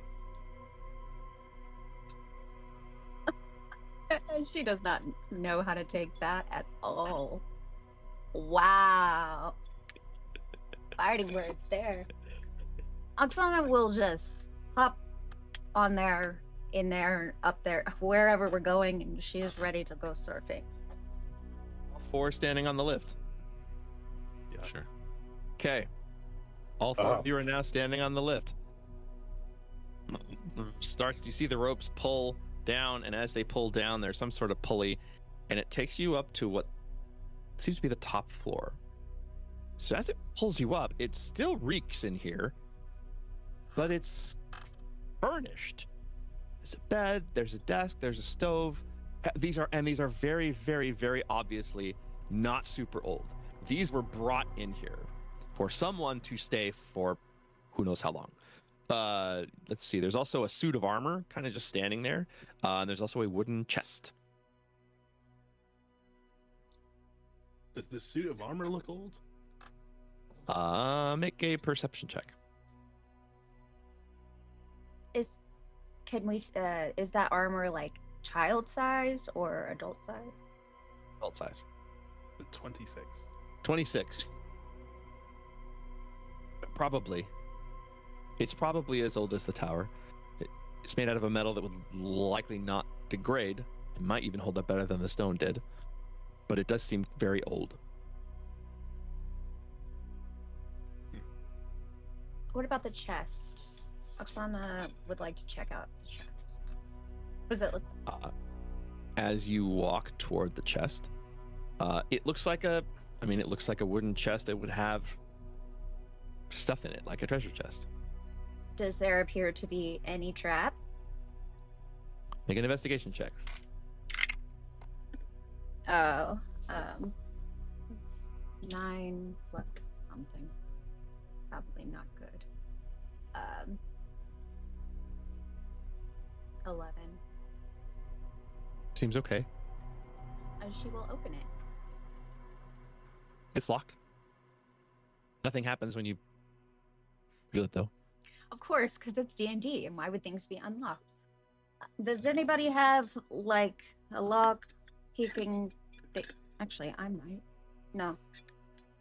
She does not know how to take that at all. Wow. Fighting words there. Oksana will just hop on there, in there, up there, wherever we're going, and she is ready to go surfing. All four standing on the lift. Yeah. Sure. Okay. All four of you are now standing on the lift. You see the ropes pull down, and as they pull down, there's some sort of pulley, and it takes you up to what seems to be the top floor. So as it pulls you up, it still reeks in here, but it's furnished. There's a bed, there's a desk, there's a stove. These are very, very, very obviously not super old. These were brought in here for someone to stay for who knows how long. Let's see. There's also a suit of armor, kind of just standing there. And there's also a wooden chest. Does the suit of armor look old? Make a perception check. Is that armor like child size or adult size? Adult size. 26. 26. Probably. It's probably as old as the tower. It's made out of a metal that would likely not degrade. It might even hold up better than the stone did. But it does seem very old. What about the chest? Oksana would like to check out the chest. What does it look like? As you walk toward the chest, it looks like a wooden chest that would have stuff in it, like a treasure chest. Does there appear to be any trap? Make an investigation check. Oh, it's 9 plus something. Probably not good. 11. Seems okay. She will open it. It's locked. Nothing happens when you feel it, though. Of course, because it's D&D, and why would things be unlocked? Does anybody have, like, a lock-picking thing? Actually, I might. No.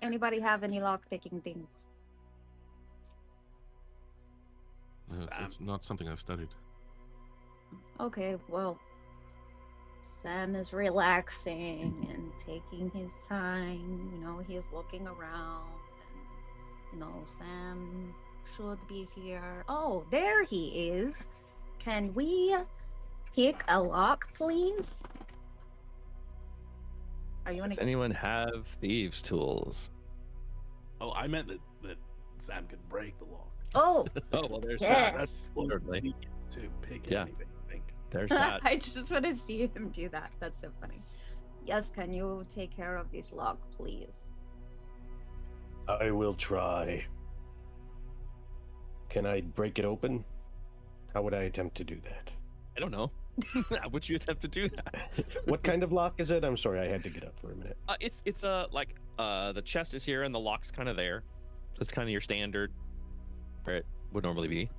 Anybody have any lock-picking things? It's not something I've studied. Okay, well, Sam is relaxing and taking his time. You know, he's looking around. And, you know, Sam should be here. Oh, there he is. Can we pick a lock, please? Are you Does anyone have thieves' tools? Oh, I meant that Sam could break the lock. Oh, Oh, well, there's yes. That's Certainly. to pick Yeah. anything, I think. There's that. I just want to see him do that. That's so funny. Yes, can you take care of this lock, please? I will try. Can I break it open? How would I attempt to do that? I don't know. How would you attempt to do that? What kind of lock is it? I'm sorry, I had to get up for a minute. It's the chest is here and the lock's kind of there. So it's kind of your standard where it would normally be.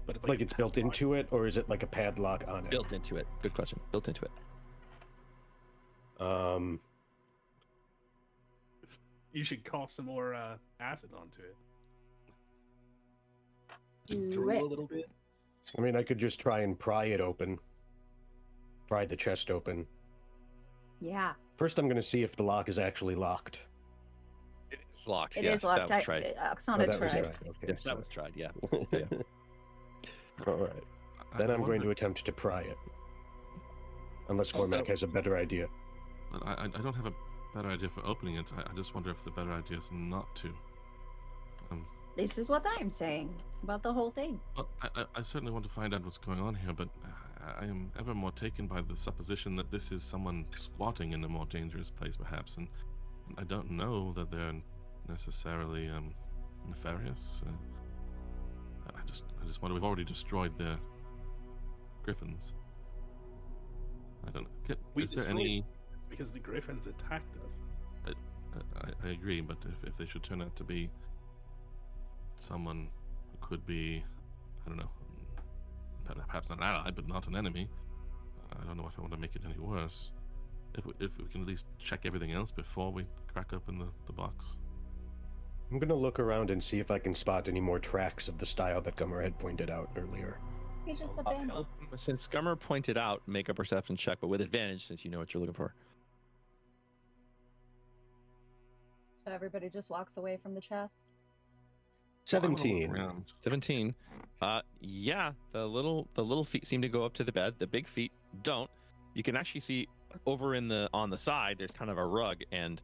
But it's Like it's built into it, or is it like a padlock on it? Built into it. Good question. Built into it. You should call some more acid onto it. Do Drool it. a little bit. I mean, I could just try and pry it open. Pry the chest open. Yeah, First, I'm going to see if the lock is actually locked. It is locked. it yes, is locked. That was tried. Oksana that was tried. tried. Okay, Yes, so- that was tried. Yeah. All right. Then I'm going to attempt to pry it. Unless Cormac has a better idea. But I don't have a better idea for opening it. I just wonder if the better idea is not to. This is what I'm saying about the whole thing. Well, I certainly want to find out what's going on here, but I am ever more taken by the supposition that this is someone squatting in a more dangerous place, perhaps, and I don't know that they're necessarily nefarious. I just wonder. We've already destroyed their griffins. I don't know. Is there any? It's because the griffins attacked us. I agree, but if they should turn out to be someone who could be, I don't know, perhaps not an ally, but not an enemy, I don't know if I want to make it any worse. If we can at least check everything else before we crack open the box. I'm gonna look around and see if I can spot any more tracks of the style that Gummer had pointed out earlier. You just abandoned. Since Scummer pointed out, make a perception check, but with advantage since you know what you're looking for. So everybody just walks away from the chest. 17. 17. Yeah, the little feet seem to go up to the bed. The big feet don't. You can actually see over on the side. There's kind of a rug, and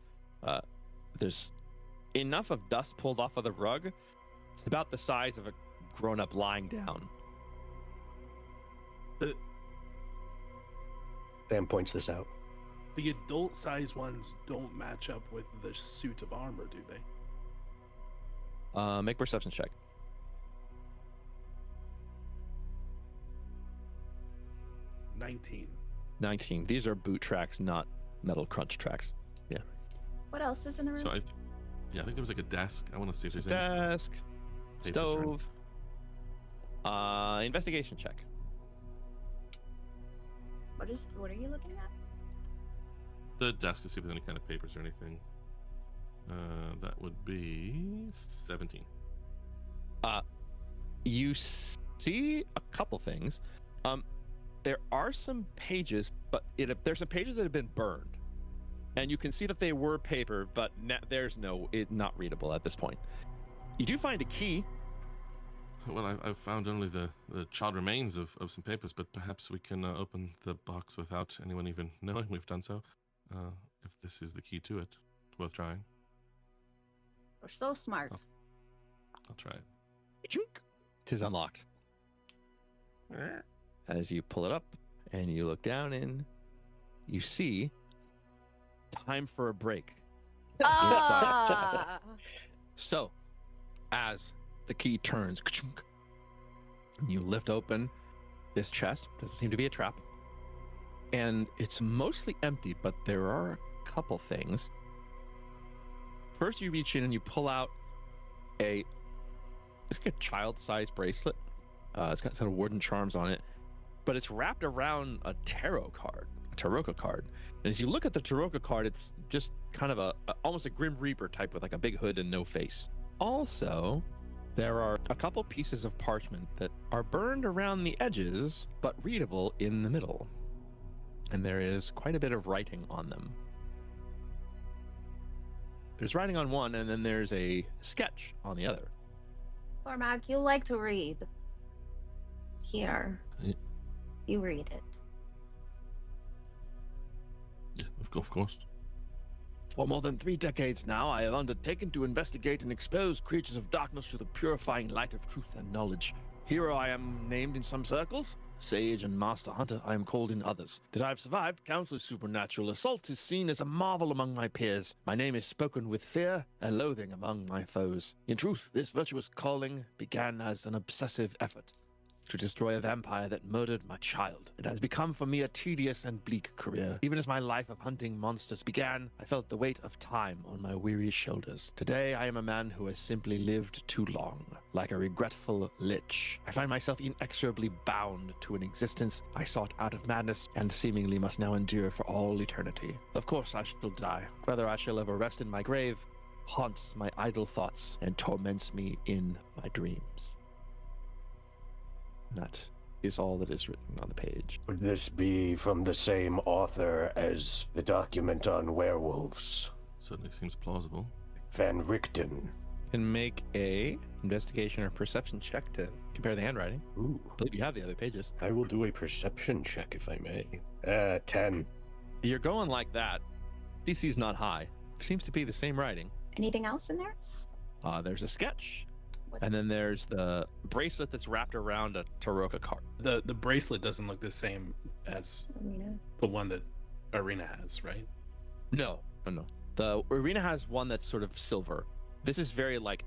there's enough of dust pulled off of the rug. It's about the size of a grown-up lying down. Sam points this out. The adult-sized ones don't match up with the suit of armor, do they? Make perception check. 19. 19. These are boot tracks, not metal crunch tracks. Yeah. What else is in the room? So I think there was like a desk. I want to see if there's any Desk, papers stove. Investigation check. What are you looking at? the desk to see if there's any kind of papers or anything. That would be 17. You see a couple things. There are some pages, but there's some pages that have been burned, and you can see that they were paper, but there's not readable at this point. You do find a key. Well, I've found only the charred remains of some papers, but perhaps we can open the box without anyone even knowing we've done so. If this is the key to it, it's worth trying. We're so smart. I'll try it. It is unlocked. As you pull it up and you look down and you see time for a break. Ah! So, as the key turns, you lift open this chest. Doesn't seem to be a trap. And it's mostly empty, but there are a couple things. First, you reach in and you pull out it's like a child-sized bracelet. It's got some wooden charms on it, but it's wrapped around a tarot card, a Taroko card. And as you look at the Taroko card, it's just kind of almost a Grim Reaper type with like a big hood and no face. Also, there are a couple pieces of parchment that are burned around the edges, but readable in the middle. And there is quite a bit of writing on them. There's writing on one, and then there's a sketch on the other. Cormac, you like to read. Here. Yeah. You read it. Yeah, of course. For more than 3 decades now, I have undertaken to investigate and expose creatures of darkness to the purifying light of truth and knowledge. Hero I am named in some circles, sage and master hunter I am called in others. That I have survived countless supernatural assaults is seen as a marvel among my peers. My name is spoken with fear and loathing among my foes. In truth, this virtuous calling began as an obsessive effort to destroy a vampire that murdered my child. It has become for me a tedious and bleak career. Even as my life of hunting monsters began, I felt the weight of time on my weary shoulders. Today, I am a man who has simply lived too long, like a regretful lich. I find myself inexorably bound to an existence I sought out of madness and seemingly must now endure for all eternity. Of course, I shall die. Whether I shall ever rest in my grave haunts my idle thoughts and torments me in my dreams. That is all that is written on the page. Would this be from the same author as the document on werewolves? Certainly seems plausible. Van Richten. Can make a investigation or perception check to compare the handwriting. Ooh. I believe you have the other pages. I will do a perception check if I may. 10. You're going like that, DC's not high. Seems to be the same writing. Anything else in there? There's a sketch, What's and then there's the bracelet that's wrapped around a Taroka card. The bracelet doesn't look the same as Arena? the one that Arena has, right? No. The arena has one that's sort of silver. This is very like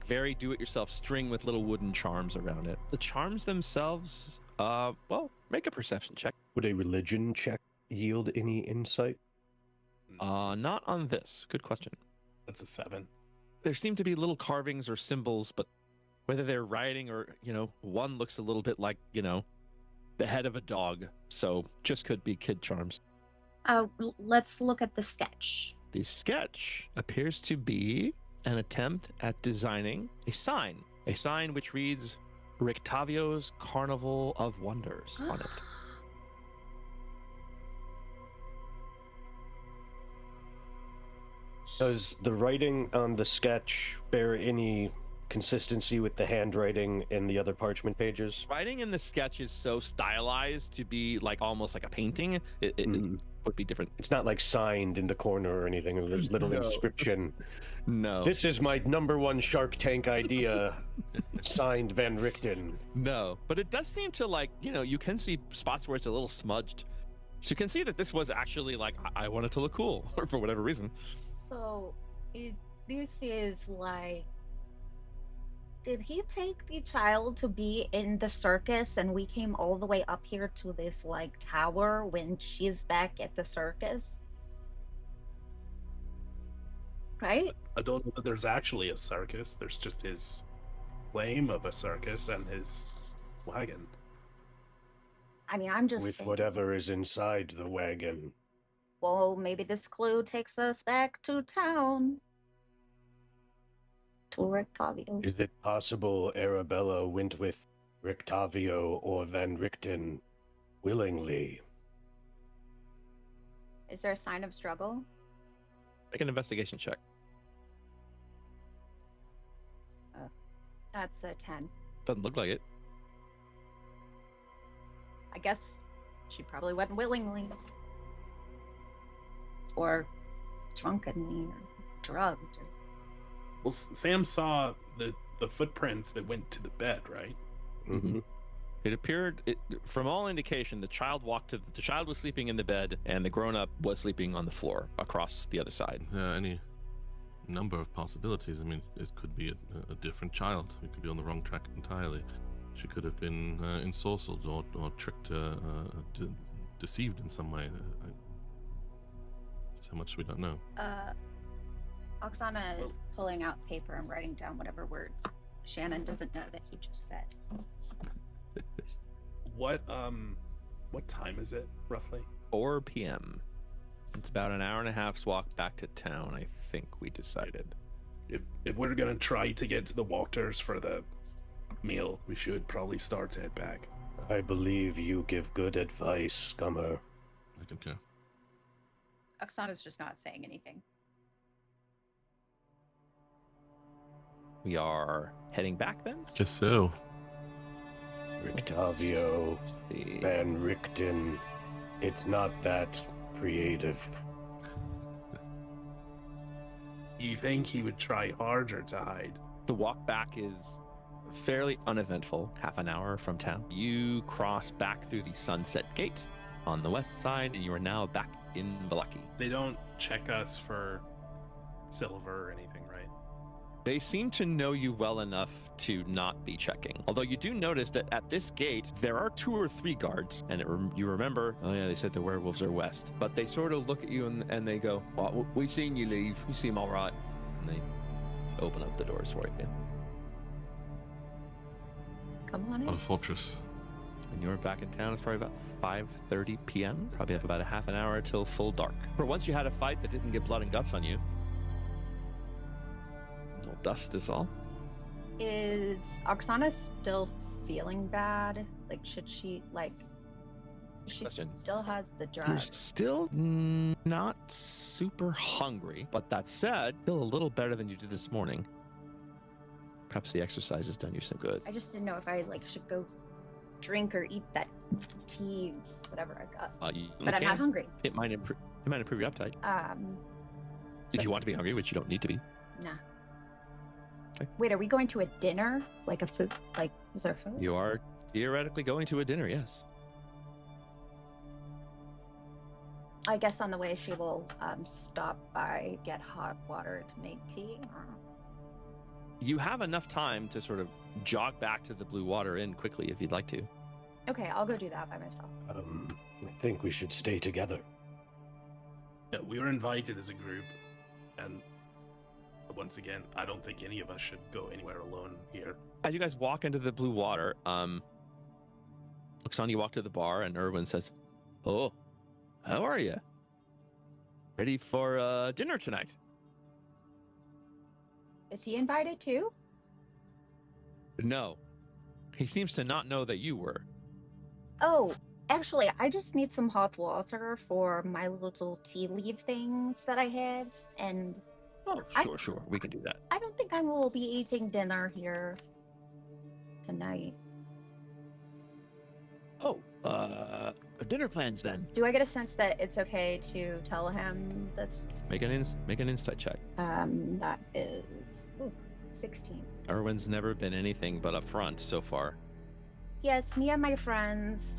very do-it-yourself string with little wooden charms around it. The charms themselves, well, make a perception check. Would a religion check yield any insight? Not on this. Good question. That's a 7. There seem to be little carvings or symbols, but whether they're writing or, one looks a little bit like, the head of a dog. So just could be kid charms. Let's look at the sketch. The sketch appears to be an attempt at designing a sign which reads Rictavio's Carnival of Wonders on it. Does the writing on the sketch bear any consistency with the handwriting in the other parchment pages? Writing in the sketch is so stylized to be like almost like a painting. It would be different. It's not like signed in the corner or anything. There's little No. inscription. No. This is my #1 Shark Tank idea. Signed Van Richten. No. But it does seem to you can see spots where it's a little smudged. So you can see that this was actually I want it to look cool for whatever reason. So, this is like, did he take the child to be in the circus and we came all the way up here to this tower when she's back at the circus? Right? I don't know that there's actually a circus. There's just his claim of a circus and his wagon. I mean, I'm just With saying. whatever is inside the wagon. Well, maybe this clue takes us back to town. To Rictavio. Is it possible Arabella went with Rictavio or Van Richten willingly? Is there a sign of struggle? Make an investigation check. That's a 10. Doesn't look like it. I guess she probably went willingly. Or drunkenly, or drugged. Well, Sam saw the footprints that went to the bed, right? Mm-hmm. It appeared, from all indication, the child was sleeping in the bed, and the grown-up was sleeping on the floor across the other side. Any number of possibilities. I mean, it could be a different child. It could be on the wrong track entirely. She could have been ensorcelled or tricked, deceived in some way. That's how much we don't know. Oksana is pulling out paper and writing down whatever words Shannon doesn't know that he just said. What time is it roughly? 4 p.m. It's about an hour and a half's walk back to town, I think we decided. If we're gonna try to get to the Wachters for the meal, we should probably start to head back. I believe you give good advice, Scummer. I concur. Oksana's just not saying anything. We are heading back then? Guess so. Rictavio, Van Richten. It's not that creative. You think he would try harder to hide? The walk back is fairly uneventful, half an hour from town. You cross back through the Sunset Gate on the west side, and you are now back in Vallaki. They don't check us for silver or anything, right? They seem to know you well enough to not be checking. Although you do notice that at this gate, there are 2 or 3 guards, and you remember, oh yeah, they said the werewolves are west. But they sort of look at you and they go, well, we seen you leave. You seem all right. And they open up the doors for you. Come on What a in. fortress. And you're back in town. It's probably about 5:30 p.m. Probably have about a half an hour till full dark. For once you had a fight that didn't get blood and guts on you. No dust is all. Is Oksana still feeling bad? Should she, she Question. still has the You're drug. still not super hungry, but that said, feel a little better than you did this morning. Perhaps the exercise has done you some good. I just didn't know if I, should go drink or eat that tea, whatever I got. You But I'm not can. hungry. It might improve your appetite. If So- you want to be hungry, which you don't need to be. Nah. Okay. Wait, are we going to a dinner? Like a food? Like, is there food? You are theoretically going to a dinner, yes. I guess on the way she will stop by, get hot water to make tea. You have enough time to sort of jog back to the Blue Water Inn quickly if you'd like to. Okay, I'll go do that by myself. I think we should stay together. Yeah, we were invited as a group, and once again, I don't think any of us should go anywhere alone here. As you guys walk into the Blue Water, Oksana, you walk to the bar, and Erwin says, "Oh, how are you? Ready for dinner tonight?" Is he invited too? No. He seems to not know that you were. Oh, actually, I just need some hot water for my little tea leaf things that I have, and Oh, sure. We can do that. I don't think I will be eating dinner here tonight. Oh, dinner plans then. Do I get a sense that it's okay to tell him that's Make an insight check. that is 16. Erwin's never been anything but upfront so far. Yes, me and my friends,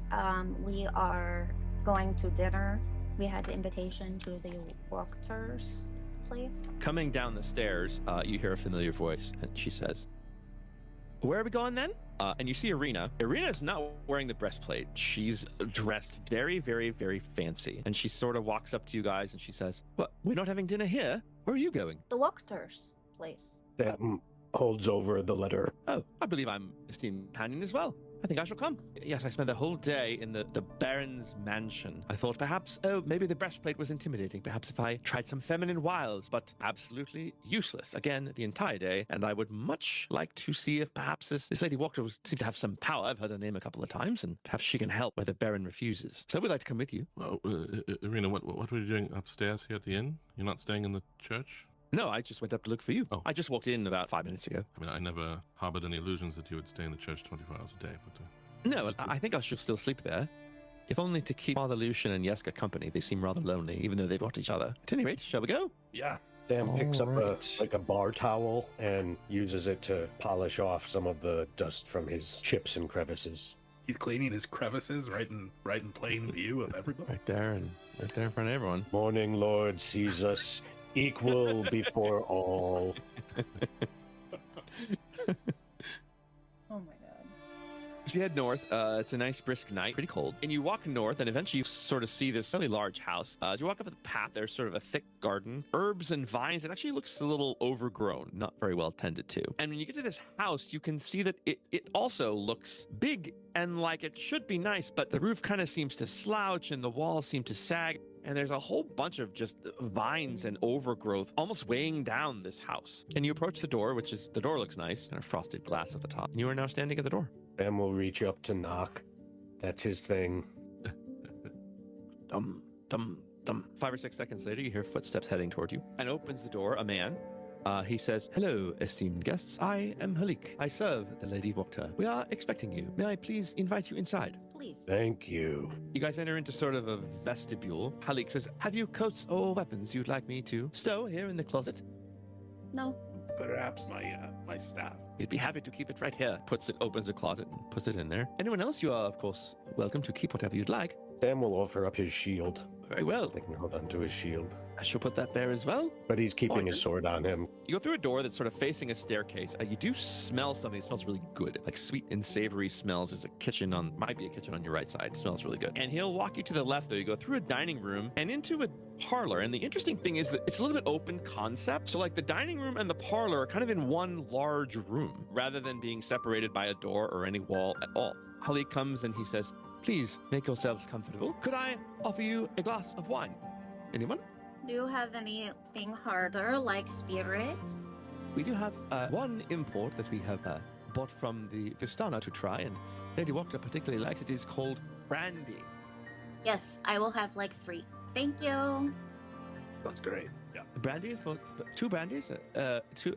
we are going to dinner. We had the invitation to the Wachter's place. Coming down the stairs, you hear a familiar voice, and she says, "Where are we going then?" And you see Irina. Irina is not wearing the breastplate. She's dressed very, very, very fancy. And she sort of walks up to you guys and she says, "What? We're not having dinner here? Where are you going?" The Wachter's place. Sam holds over the letter. "Oh, I believe I'm esteemed companion as well. I think I shall come. Yes, I spent the whole day in the Baron's mansion. I thought perhaps, maybe the breastplate was intimidating. Perhaps if I tried some feminine wiles, but absolutely useless. Again, the entire day. And I would much like to see if perhaps this Lady Wachter seems to have some power. I've heard her name a couple of times, and perhaps she can help where the Baron refuses. So we'd like to come with you." Well, Irina, what were you doing upstairs here at the inn? You're not staying in the church? "No, I just went up to look for you. Oh. I just walked in about 5 minutes ago." I mean, I never harbored any illusions that you would stay in the church 24 hours a day, but... "No, I think I shall still sleep there. If only to keep Father Lucian and Yeska company. They seem rather lonely, even though they've got each other. At any rate, shall we go?" Yeah, Sam picks up Alright. a bar towel and uses it to polish off some of the dust from his chips and crevices. he's cleaning his crevices right in plain view of everybody. Right there in front of everyone. Morning Lord sees us equal before all. Oh my god. So you head north. It's a nice brisk night, pretty cold. And you walk north, and eventually you sort of see this really large house. As you walk up the path, there's sort of a thick garden, herbs and vines. It actually looks a little overgrown, not very well tended to. And when you get to this house, you can see that it also looks big and like it should be nice, but the roof kind of seems to slouch and the walls seem to sag. And there's a whole bunch of just vines and overgrowth almost weighing down this house. And you approach the door, the door looks nice, and a frosted glass at the top. And you are now standing at the door. Sam will reach up to knock. That's his thing. Dum, dum, dum. 5 or 6 seconds later, you hear footsteps heading toward you. And opens the door, a man. He says, "Hello, esteemed guests. I am Halik. I serve the Lady Wachter. We are expecting you. May I please invite you inside?" Please. Thank you. You guys enter into sort of a vestibule. Halik says, "Have you coats or weapons you'd like me to stow here in the closet?" No. Perhaps my staff. "We'd be happy to keep it right here." Opens a closet and puts it in there. "Anyone else, you are, of course, welcome to keep whatever you'd like." Sam will offer up his shield. "Very well. They can hold on to his shield. I shall put that there as well." But he's keeping his sword on him. You go through a door that's sort of facing a staircase. You do smell something that smells really good, like sweet and savory smells. There's might be a kitchen on your right side. It smells really good. And he'll walk you to the left, though. You go through a dining room and into a parlor. And the interesting thing is that it's a little bit open concept. So like the dining room and the parlor are kind of in one large room rather than being separated by a door or any wall at all. Halik comes and he says, "Please make yourselves comfortable. Could I offer you a glass of wine?" Anyone? Do you have anything harder, like spirits? We do have one import that we have bought from the Vistani to try, and Lady Wachter particularly likes it. It is called brandy. Yes, I will have like 3. Thank you. That's great. Yeah. Brandy for 2 brandies, 2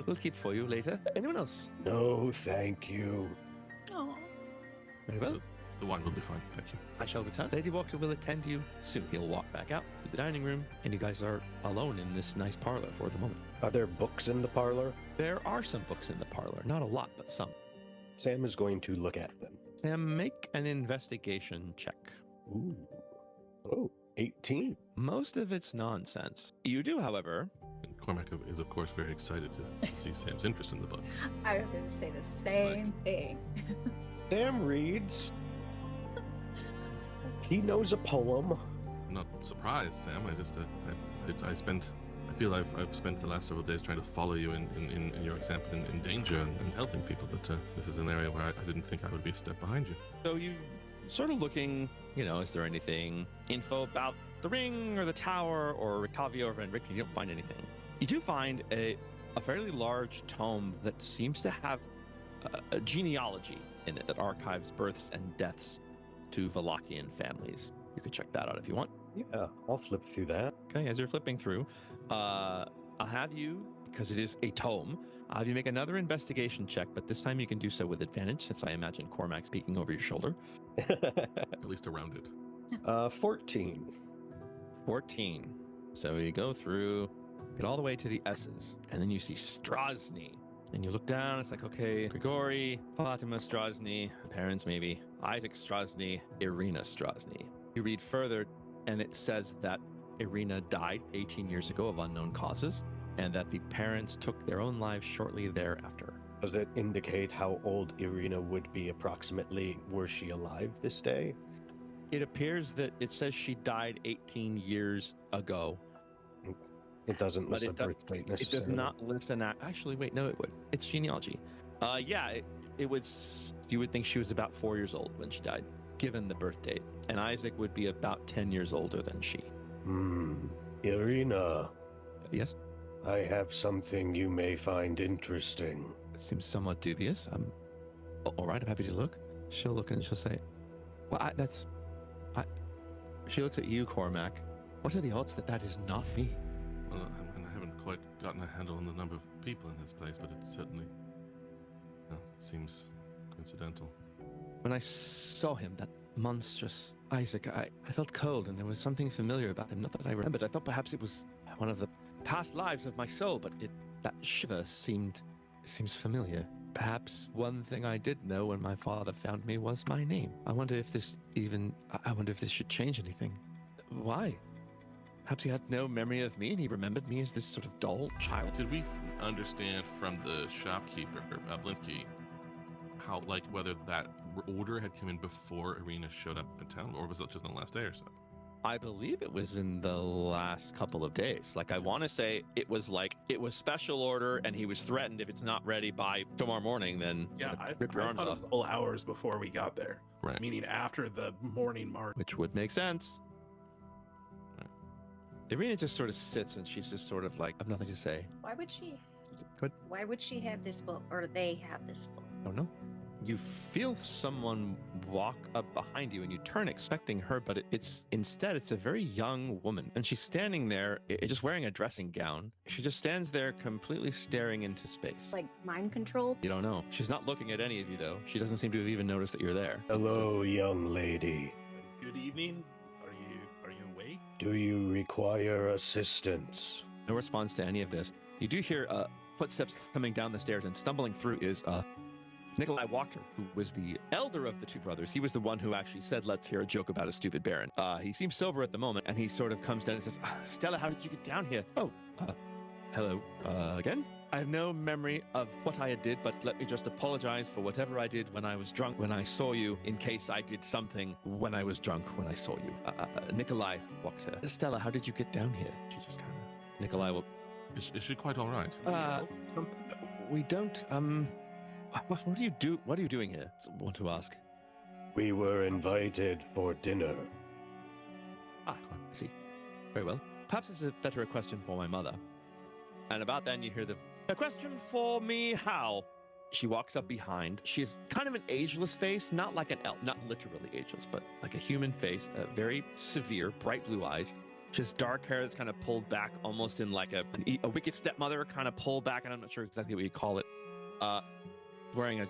we'll keep for you later. Anyone else? No, thank you. Oh. Very well. The wine will be fine, thank you. I shall return. Lady Wachter will attend to you soon. He'll walk back out through the dining room, and you guys are alone in this nice parlor for the moment. Are there books in the parlor? There are some books in the parlor. Not a lot, but some. Sam is going to look at them. Sam, make an investigation check. Ooh. Oh, 18. Most of it's nonsense. You do, however... And Cormac is, of course, very excited to see Sam's interest in the books. I was going to say the same thing. Sam reads. He knows a poem. I'm not surprised, Sam. I just, I feel I've spent the last several days trying to follow you in your example in danger and helping people, but this is an area where I didn't think I would be a step behind you. So you sort of looking, is there anything info about the ring or the tower or Rictavio or Van Richten? You don't find anything. You do find a fairly large tome that seems to have a genealogy in it that archives births and deaths to Vallakian families. You could check that out if you want. Yeah, I'll flip through that. Okay, as you're flipping through, I'll have you, because it is a tome, I'll have you make another investigation check, but this time you can do so with advantage, since I imagine Cormac's peeking over your shoulder. At least around it. 14. 14. So you go through, get all the way to the S's, and then you see Strazni. And you look down, it's like, okay, Grigori, Fatima Strazni, parents maybe, Izek Strazni, Irina Strazni. You read further, and it says that Irina died 18 years ago of unknown causes, and that the parents took their own lives shortly thereafter. Does it indicate how old Irina would be approximately were she alive this day? It appears that it says she died 18 years ago. It doesn't list But a birth date It necessarily. does not list an actually, wait, no, it would. It's genealogy. Yeah, it would. You would think she was about 4 years old when she died, given the birth date. And Izek would be about 10 years older than she. Irina, Yes? I have something you may find interesting. It seems somewhat dubious. All right, I'm happy to look. She'll look and she'll say, well, she looks at you, Cormac. What are the odds that is not me? Well, I haven't quite gotten a handle on the number of people in this place, but it certainly seems coincidental. When I saw him, that monstrous Izek, I felt cold and there was something familiar about him. Not that I remembered. I thought perhaps it was one of the past lives of my soul, but that shiver seems familiar. Perhaps one thing I did know when my father found me was my name. I wonder if this should change anything. Why? Perhaps he had no memory of me and he remembered me as this sort of dull child. Did we understand from the shopkeeper, Blinsky, how, whether that order had come in before Irina showed up in town, or was it just on the last day or so? I believe it was in the last couple of days. I want to say it was special order and he was threatened if it's not ready by tomorrow morning, then rip your arms thought it off. was all hours before we got there. Right. Meaning after the morning march. Which would make sense. Irina just sort of sits and she's just sort of like, I have nothing to say. Why would she? Good. Why would she have this book, or they have this book? I don't know. You feel someone walk up behind you and you turn expecting her, but it's a very young woman. And she's standing there, just wearing a dressing gown. She just stands there completely staring into space. Like mind control? You don't know. She's not looking at any of you, though. She doesn't seem to have even noticed that you're there. Hello, young lady. Good evening. Are you awake? Do you require assistance? No response to any of this. You do hear footsteps coming down the stairs, and stumbling through is Lady Wachter, who was the elder of the two brothers. He was the one who actually said, let's hear a joke about a stupid baron. He seems sober at the moment, and he sort of comes down and says, Stella, how did you get down here? Oh, hello, again? I have no memory of what I did, but let me just apologize for whatever I did when I was drunk, when I saw you, in case I did something when I was drunk, when I saw you. Lady Wachter. Stella, how did you get down here? She just kind of... Nikolai will... Is she quite all right? We don't, what do you do? What are you doing here? I want to ask. We were invited for dinner. I see. Very well. Perhaps it's a question for my mother. And about then you hear a question for me, how? She walks up behind. She has kind of an ageless face, not like an elf, not literally ageless, but like a human face, very severe, bright blue eyes. She has dark hair that's kind of pulled back, almost in like a wicked stepmother kind of pulled back, and I'm not sure exactly what you call it. Wearing a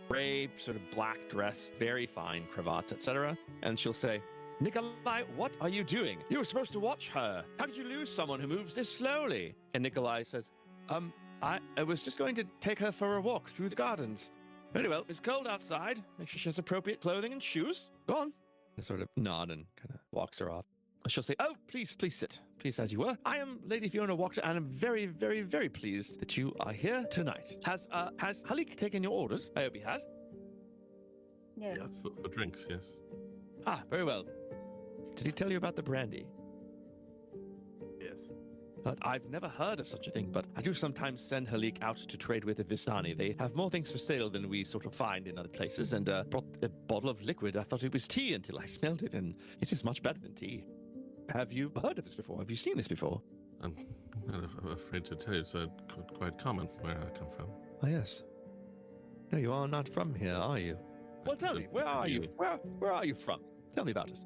gray sort of black dress, very fine cravats, etc. And she'll say, Nikolai, what are you doing? You were supposed to watch her. How could you lose someone who moves this slowly? And Nikolai says, I was just going to take her for a walk through the gardens. Very well, it's cold outside. Make sure she has appropriate clothing and shoes. Go on. I sort of nod and kind of walks her off. She'll say, oh, please sit. Please, as you were. I am Lady Fiona Wachter, and I'm very, very, very pleased that you are here tonight. Has Halik taken your orders? I hope he has. No. Yes, for drinks, yes. Ah, very well. Did he tell you about the brandy? Yes. I've never heard of such a thing, but I do sometimes send Halik out to trade with the Vistani. They have more things for sale than we sort of find in other places, and brought a bottle of liquid. I thought it was tea until I smelled it, and it is much better than tea. Have you heard of this before? Have you seen this before? I'm afraid to tell you, it's quite common where I come from. Oh, yes. No, you are not from here, are you? Well, tell me, where are you? Where are you from? Tell me about it.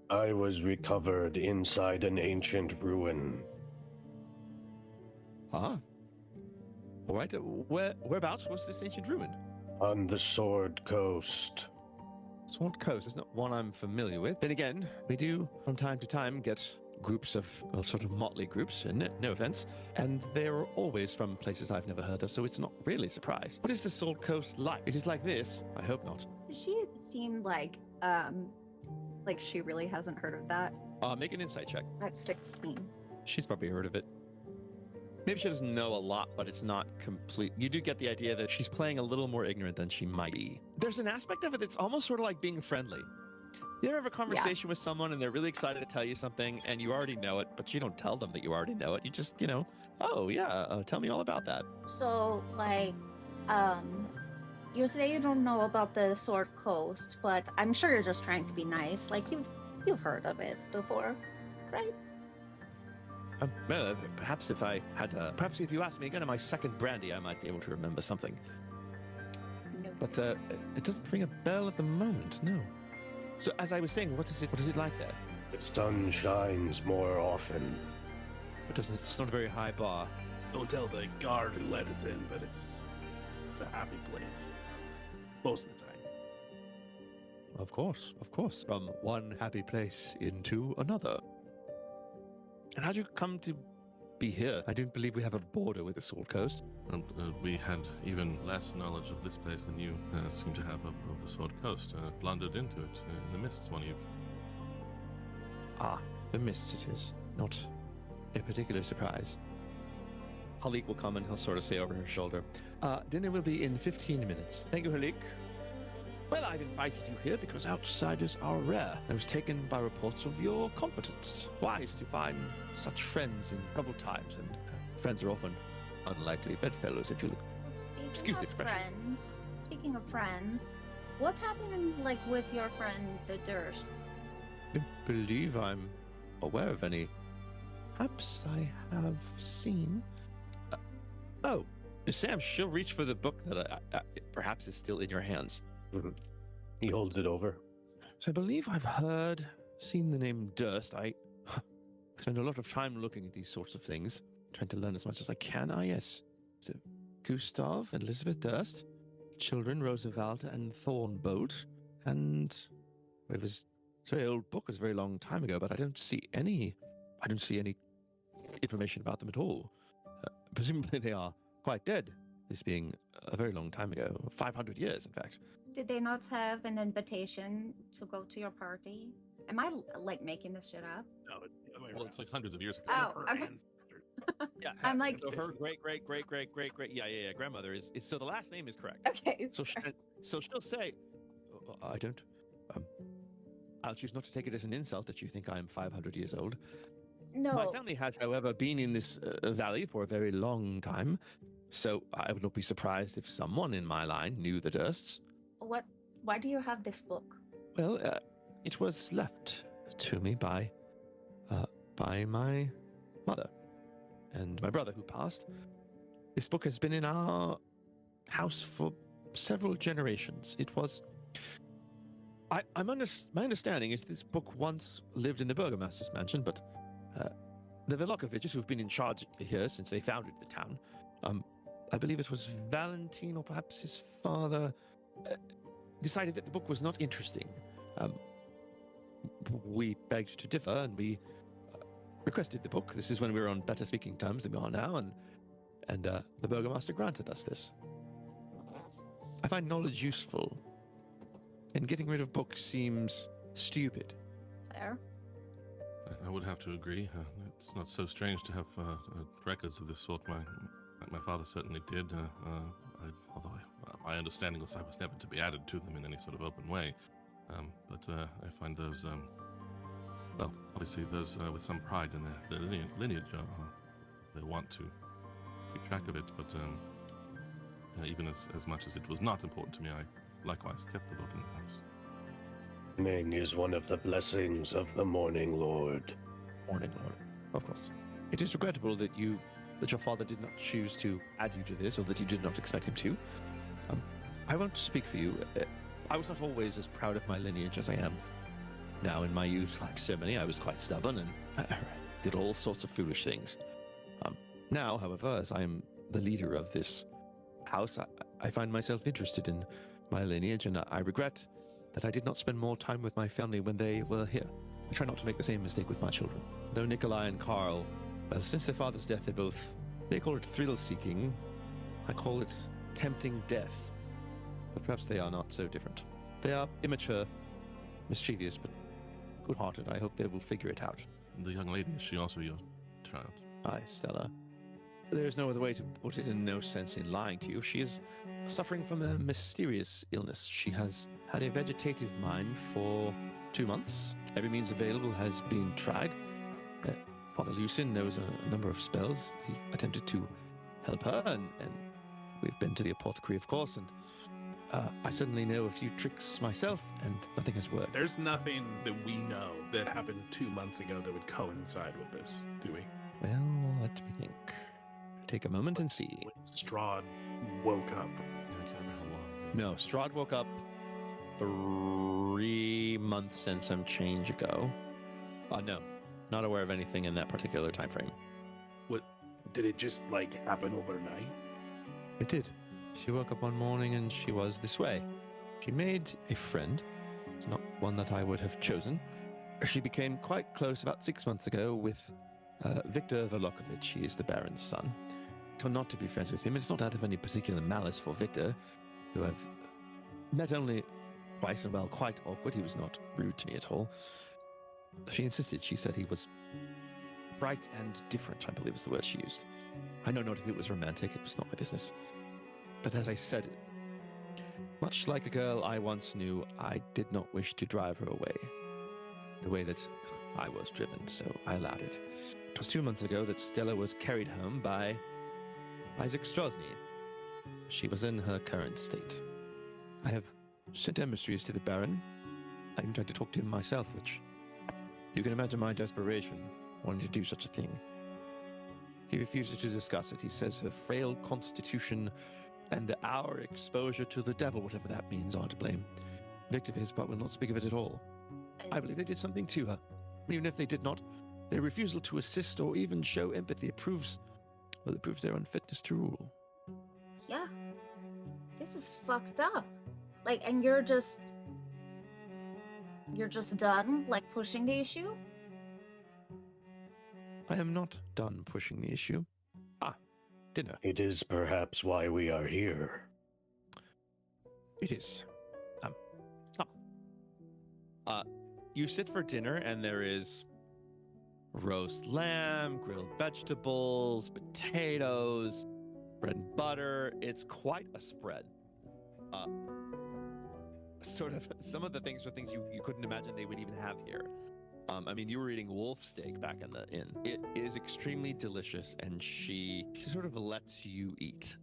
I was recovered inside an ancient ruin. Ah. All right. Whereabouts was this ancient ruin? On the Sword Coast. Sword Coast is not one I'm familiar with. Then again, we do from time to time get groups of, well, sort of motley groups, and no offense, and they're always from places I've never heard of, so it's not really a surprise. What is the Sword Coast like? Is it like this? I hope not. She seemed like she really hasn't heard of that. Make an insight check. At 16. She's probably heard of it. Maybe she doesn't know a lot, but it's not complete. You do get the idea that she's playing a little more ignorant than she might be. There's an aspect of it that's almost sort of like being friendly. You ever have a conversation with someone and they're really excited to tell you something and you already know it, but you don't tell them that you already know it. You just, oh yeah, tell me all about that. So, you say you don't know about the Sword Coast, but I'm sure you're just trying to be nice. Like, you've heard of it before, right? Well, perhaps if you asked me again on my second brandy, I might be able to remember something. No. But it doesn't ring a bell at the moment, no. So, as I was saying, what is it like there? The sun shines more often. It's not a very high bar. Don't tell the guard who let us in, but it's a happy place. Most of the time. Of course. From one happy place into another. And how'd you come to be here? I don't believe we have a border with the Sword Coast. We had even less knowledge of this place than you seem to have of the Sword Coast. Blundered into it in the mists, one of you. Ah, the mists it is. Not a particular surprise. Halik will come and he'll sort of say over her shoulder, dinner will be in 15 minutes. Thank you, Halik. Well, I've invited you here because outsiders are rare. I was taken by reports of your competence. Wise to find such friends in troubled times, and friends are often unlikely bedfellows if you look. Excuse the expression. Speaking of friends, what's happening, with your friend, the Dursts? I believe I'm aware of any. Perhaps I have seen. Sam, she'll reach for the book that perhaps is still in your hands. Mm-hmm. He holds it over. So I believe I've seen the name Durst. I spend a lot of time looking at these sorts of things, trying to learn as much as I can. Yes. So Gustav and Elizabeth Durst, children Roosevelt and Thornbolt, and this very old book. It's a very long time ago, but I don't see any information about them at all. Presumably they are quite dead, this being a very long time ago, 500 years, in fact. Did they not have an invitation to go to your party? Am I, making this shit up? No, it's the other way Well, around. it's like hundreds of years ago. Oh, Her okay. ancestors. Yeah, I'm like- so her great grandmother is so the last name is correct. Okay. So she'll say, I don't. I'll choose not to take it as an insult that you think I am 500 years old. No. My family has, however, been in this valley for a very long time, so I would not be surprised if someone in my line knew the Dursts. Why do you have this book? Well, it was left to me by my mother and my brother who passed. This book has been in our house for several generations. It was. My understanding is this book once lived in the Burgomaster's mansion, but the Vallaki who've been in charge here since they founded the town, I believe it was Valentine or perhaps his father decided that the book was not interesting. We begged to differ, and we requested the book. This is when we were on better speaking terms than we are now, and the Burgomaster granted us this. I find knowledge useful, and getting rid of books seems stupid. Fair. I would have to agree. It's not so strange to have records of this sort. My father certainly did, although my understanding was I was never to be added to them in any sort of open way. But I find those, well, obviously those with some pride in their lineage, they want to keep track of it, but even as much as it was not important to me, I likewise kept the book in the house. Ming is one of the blessings of the Morning Lord. Morning Lord, of course. It is regrettable that your father did not choose to add you to this, or that you did not expect him to. I won't speak for you. I was not always as proud of my lineage as I am now. In my youth, like so many, I was quite stubborn and did all sorts of foolish things. Now, however, as I am the leader of this house, I find myself interested in my lineage, and I regret that I did not spend more time with my family when they were here. I try not to make the same mistake with my children. Though Nikolai and Carl, well, since their father's death, they call it thrill-seeking. I call it tempting death. But perhaps they are not so different. They are immature, mischievous, but good-hearted. I hope they will figure it out. The young lady, is she also your child? Aye, Stella. There's no other way to put it, and no sense in lying to you. She is suffering from a mysterious illness. She has had a vegetative mind for 2 months. Every means available has been tried. Father Lucien knows a number of spells. He attempted to help her, and we've been to the apothecary, of course, and I certainly know a few tricks myself, and nothing has worked. There's nothing that we know that happened 2 months ago that would coincide with this, do we? Well, let me think. Take a moment and see. When Strahd woke up. I can't remember how long. No, Strahd woke up 3 months and some change ago. No, not aware of anything in that particular time frame. What? Did it just, happen overnight? It did. She woke up one morning and she was this way. She made a friend. It's not one that I would have chosen. She became quite close about 6 months ago with Victor Vallaki. He is the Baron's son. So not to be friends with him. It's not out of any particular malice for Victor, who I've met only twice, and well, quite awkward. He was not rude to me at all. She insisted. She said he was bright and different, I believe is the word she used. I know not if it was romantic. It was not my business. But as I said, much like a girl I once knew, I did not wish to drive her away the way that I was driven, so I allowed it. It was 2 months ago that Stella was carried home by Izek Strazni. She was in her current state. I have sent emissaries to the Baron. I even tried to talk to him myself, which you can imagine my desperation wanting to do such a thing. He refuses to discuss it. He says her frail constitution and our exposure to the devil, whatever that means, are to blame. Victor, for his part, will not speak of it at all. I believe they did something to her. Even if they did not, their refusal to assist or even show empathy proves their unfitness to rule. Yeah. This is fucked up. And you're just done, pushing the issue? I am not done pushing the issue. Dinner. It is perhaps why we are here. It is. You sit for dinner, and there is roast lamb, grilled vegetables, potatoes, bread and butter. It's quite a spread. Sort of, some of the things are things you couldn't imagine they would even have here. You were eating wolf steak back in the inn. It is extremely delicious, and she sort of lets you eat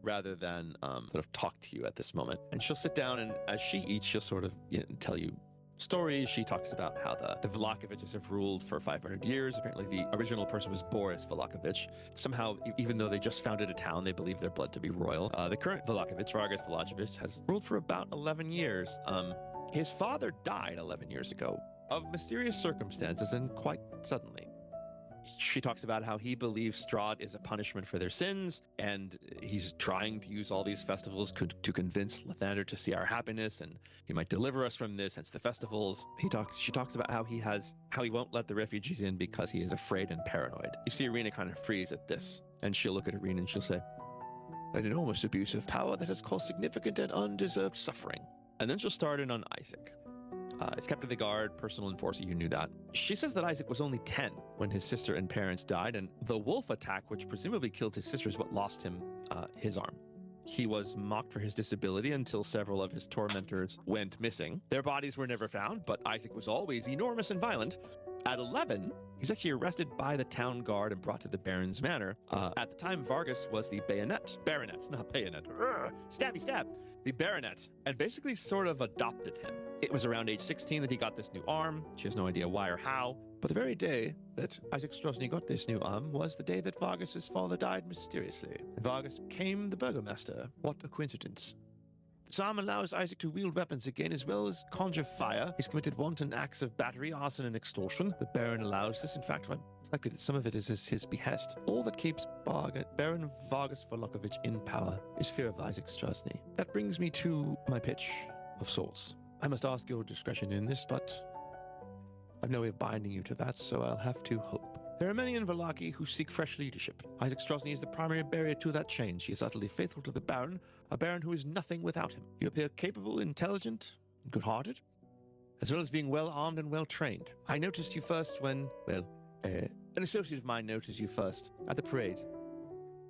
rather than sort of talk to you at this moment. And she'll sit down, and as she eats, she'll sort of tell you stories. She talks about how the Vallakoviches have ruled for 500 years. Apparently, the original person was Boris Vallakovich. Somehow, even though they just founded a town, they believe their blood to be royal. The current Vallakovich, Vargas Vallakovich, has ruled for about 11 years. His father died 11 years ago of mysterious circumstances and quite suddenly. She talks about how he believes Strahd is a punishment for their sins, and he's trying to use all these festivals to convince Lathander to see our happiness, and he might deliver us from this, hence the festivals. She talks about how he won't let the refugees in because he is afraid and paranoid. You see Irina kind of freeze at this, and she'll look at Irina and she'll say, "An enormous abuse of power that has caused significant and undeserved suffering." And then she'll start in on Izek. He's captain of the guard, personal enforcer, you knew that. She says that Izek was only 10 when his sister and parents died, and the wolf attack, which presumably killed his sister, is what lost him his arm. He was mocked for his disability until several of his tormentors went missing. Their bodies were never found, but Izek was always enormous and violent. At 11, he's actually arrested by the town guard and brought to the Baron's manor. At the time, Vargas was the baronet, not bayonet, stabby stab, the baronet, and basically sort of adopted him. It was around age 16 that he got this new arm. She has no idea why or how, but the very day that Izek Strazni got this new arm was the day that Vargas's father died mysteriously, and Vargas became the burgomaster. What a coincidence. This arm allows Izek to wield weapons again, as well as conjure fire. He's committed wanton acts of battery, arson, and extortion. The Baron allows this. In fact, it's likely that some of it is his behest. All that keeps Baron Vargas Vallaki in power is fear of Izek Strazni. That brings me to my pitch of sorts. I must ask your discretion in this, but I've no way of binding you to that, so I'll have to hope. There are many in Vallaki who seek fresh leadership. Izek Strazni is the primary barrier to that change. He is utterly faithful to the Baron, a Baron who is nothing without him. You appear capable, intelligent, and good-hearted, as well as being well-armed and well-trained. I noticed you first when, an associate of mine noticed you first at the parade,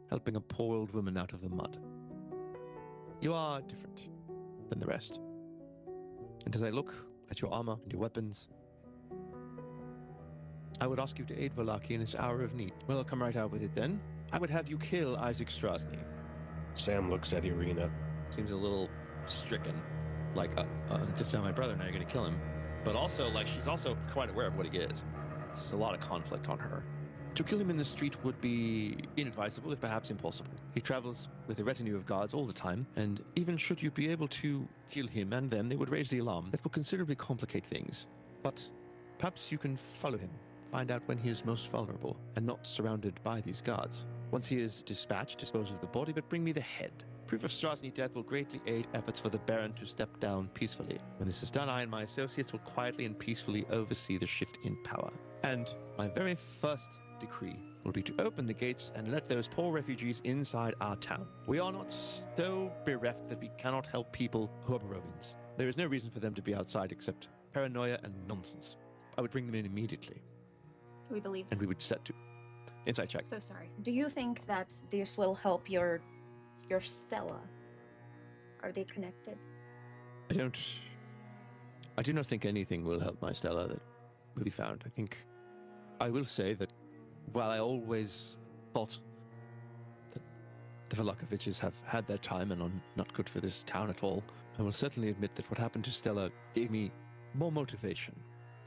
helping a poor old woman out of the mud. You are different than the rest. And as I look at your armor and your weapons, I would ask you to aid Vallaki in his hour of need. Well, I'll come right out with it then. I would have you kill Izek Strazni. Sam looks at Irina. Seems a little stricken. Like, just now my brother, now you're going to kill him. But also, she's also quite aware of what he is. There's a lot of conflict on her. To kill him in the street would be inadvisable, if perhaps impossible. He travels with a retinue of guards all the time, and even should you be able to kill him and them, they would raise the alarm. That would considerably complicate things. But perhaps you can follow him, find out when he is most vulnerable, and not surrounded by these guards. Once he is dispatched, dispose of the body, but bring me the head. Proof of Strazni death will greatly aid efforts for the Baron to step down peacefully. When this is done, I and my associates will quietly and peacefully oversee the shift in power. And my very first decree will be to open the gates and let those poor refugees inside our town. We are not so bereft that we cannot help people who are Barovians. There is no reason for them to be outside except paranoia and nonsense. I would bring them in immediately. Do we believe? And we would set to insight check. So sorry. Do you think that this will help your Stella? Are they connected? I do not think anything will help my Stella that will be found. I will say that while I always thought that the Vallakoviches have had their time and are not good for this town at all, I will certainly admit that what happened to Stella gave me more motivation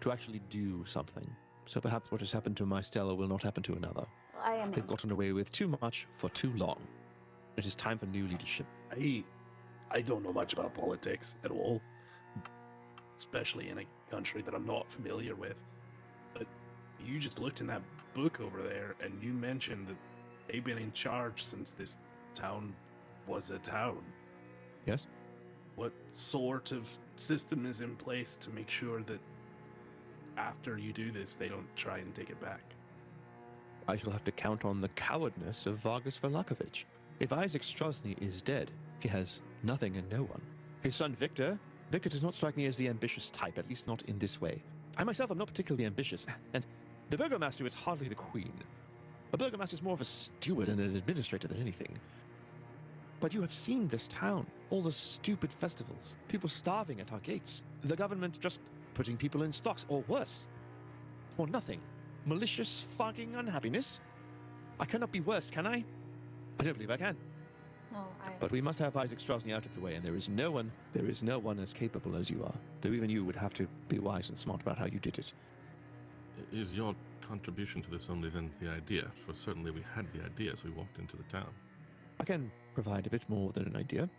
to actually do something. So perhaps what has happened to my Stella will not happen to another. They've gotten away with too much for too long. It is time for new leadership. I don't know much about politics at all, especially in a country that I'm not familiar with. But you just looked in that book over there, and you mentioned that they've been in charge since this town was a town. Yes? What sort of system is in place to make sure that after you do this, they don't try and take it back? I shall have to count on the cowardness of Vargas Vallaki. If Izek Strazni is dead, he has nothing and no one. His son Victor does not strike me as the ambitious type, at least not in this way. I myself am not particularly ambitious, and the burgomaster is hardly the queen. A burgomaster is more of a steward and an administrator than anything. But you have seen this town, all the stupid festivals, people starving at our gates, the government just putting people in stocks, or worse, for nothing. Malicious fucking unhappiness. I cannot be worse, can I? I don't believe I can. But we must have Izek Strazni out of the way, and there is no one as capable as you are. Though even you would have to be wise and smart about how you did it. Is your contribution to this only then the idea? For certainly we had the idea as we walked into the town. I can provide a bit more than an idea.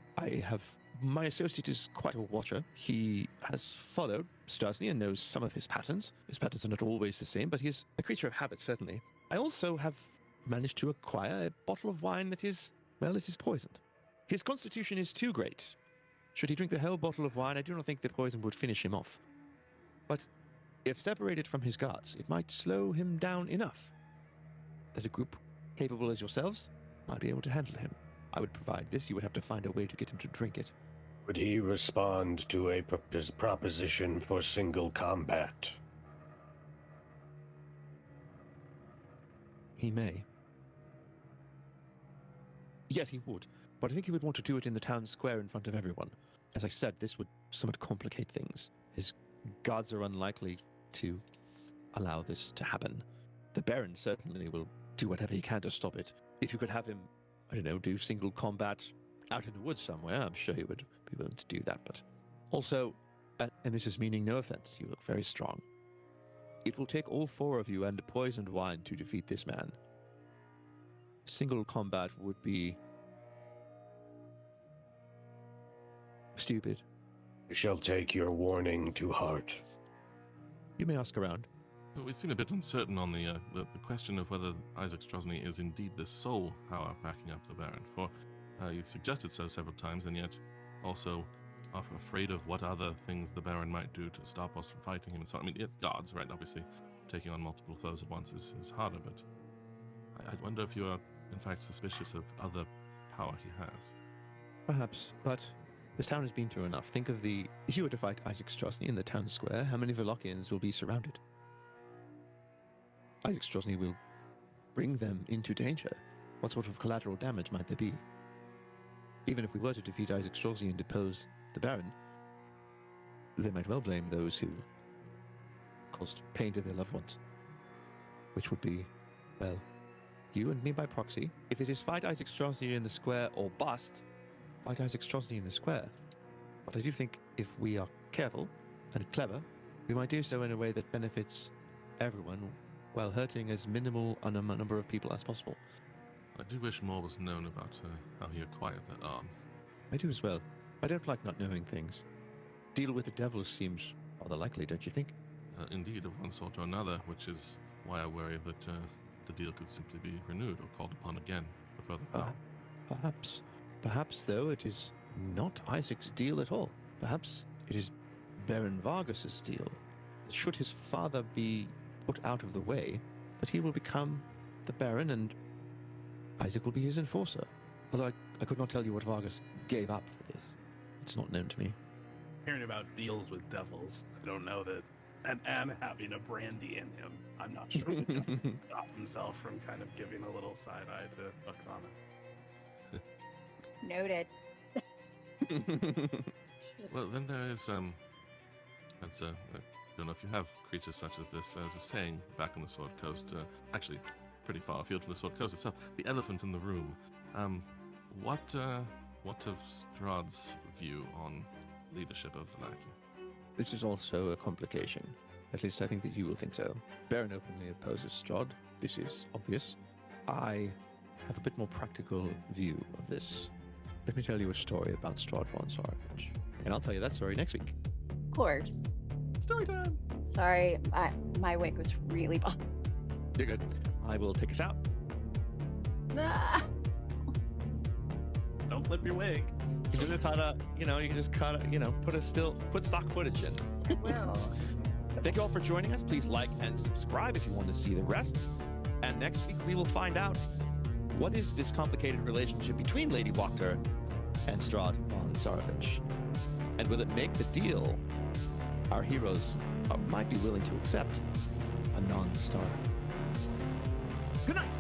My associate is quite a watcher. He has followed Strazni and knows some of his patterns. His patterns are not always the same, but he's a creature of habit, certainly. I also have managed to acquire a bottle of wine that is, well, it is poisoned. His constitution is too great. Should he drink the whole bottle of wine, I do not think the poison would finish him off. But if separated from his guards, it might slow him down enough that a group capable as yourselves might be able to handle him. I would provide this. You would have to find a way to get him to drink it. Would he respond to a proposition for single combat? He may. Yes, he would. But I think he would want to do it in the town square in front of everyone. As I said, this would somewhat complicate things. His guards are unlikely to allow this to happen. The Baron certainly will do whatever he can to stop it. If you could have him, I don't know, do single combat out in the woods somewhere, I'm sure he would be willing to do that. But also, and this is meaning no offense, you look very strong. It will take all four of you and poisoned wine to defeat this man. Single combat would be stupid. I shall take your warning to heart. You may ask around. Well, we seem a bit uncertain on the question of whether Izek Strazni is indeed the sole power backing up the Baron. For you've suggested so several times, and yet also afraid of what other things the Baron might do to stop us from fighting him. And so, I mean, it's guards, right? Obviously, taking on multiple foes at once is harder, but I wonder if you are, in fact, suspicious of other power he has. Perhaps, but this town has been through enough. Think of if you were to fight Izek Strazni in the town square, how many Vallakians will be surrounded? Izek Strazni will bring them into danger. What sort of collateral damage might there be? Even if we were to defeat Izek Strazni and depose the Baron, they might well blame those who caused pain to their loved ones. Which would be, well, you and me by proxy. If it is fight Izek Strazni in the square or bust, fight Izek Strazni in the square. But I do think if we are careful and clever, we might do so in a way that benefits everyone while hurting as minimal a number of people as possible. I do wish more was known about how he acquired that arm. I do as well. I don't like not knowing things. Deal with the devil seems rather likely, don't you think? Indeed, of one sort or another, which is why I worry that the deal could simply be renewed or called upon again for further power. Perhaps. Perhaps, though, it is not Isaac's deal at all. Perhaps it is Baron Vargas's deal. That should his father be put out of the way, that he will become the Baron and Izek will be his enforcer. Although I could not tell you what Vargas gave up for this. It's not known to me. Hearing about deals with devils, I don't know that. And having a brandy in him, I'm not sure he can stop himself from kind of giving a little side eye to Oksana. Noted. Well, then there is I don't know if you have creatures such as this. There's a saying back on the Sword Coast, actually pretty far afield from the Sword Coast itself. The elephant in the room. What of Strahd's view on leadership of Vallaki? This is also a complication. At least I think that you will think so. Baron openly opposes Strahd. This is obvious. I have a bit more practical view of this. Let me tell you a story about Strahd von Zarovich. And I'll tell you that story next week. Of course. Story time! Sorry, my wig was really bald. You're good. I will take us out. Ah! Don't flip your wig. You can just cut it, put stock footage in. I will. Thank you all for joining us. Please like and subscribe if you want to see the rest. And next week we will find out what is this complicated relationship between Lady Wachter and Strahd von Zarovich. And will it make the deal our heroes might be willing to accept a non-starter? Good night.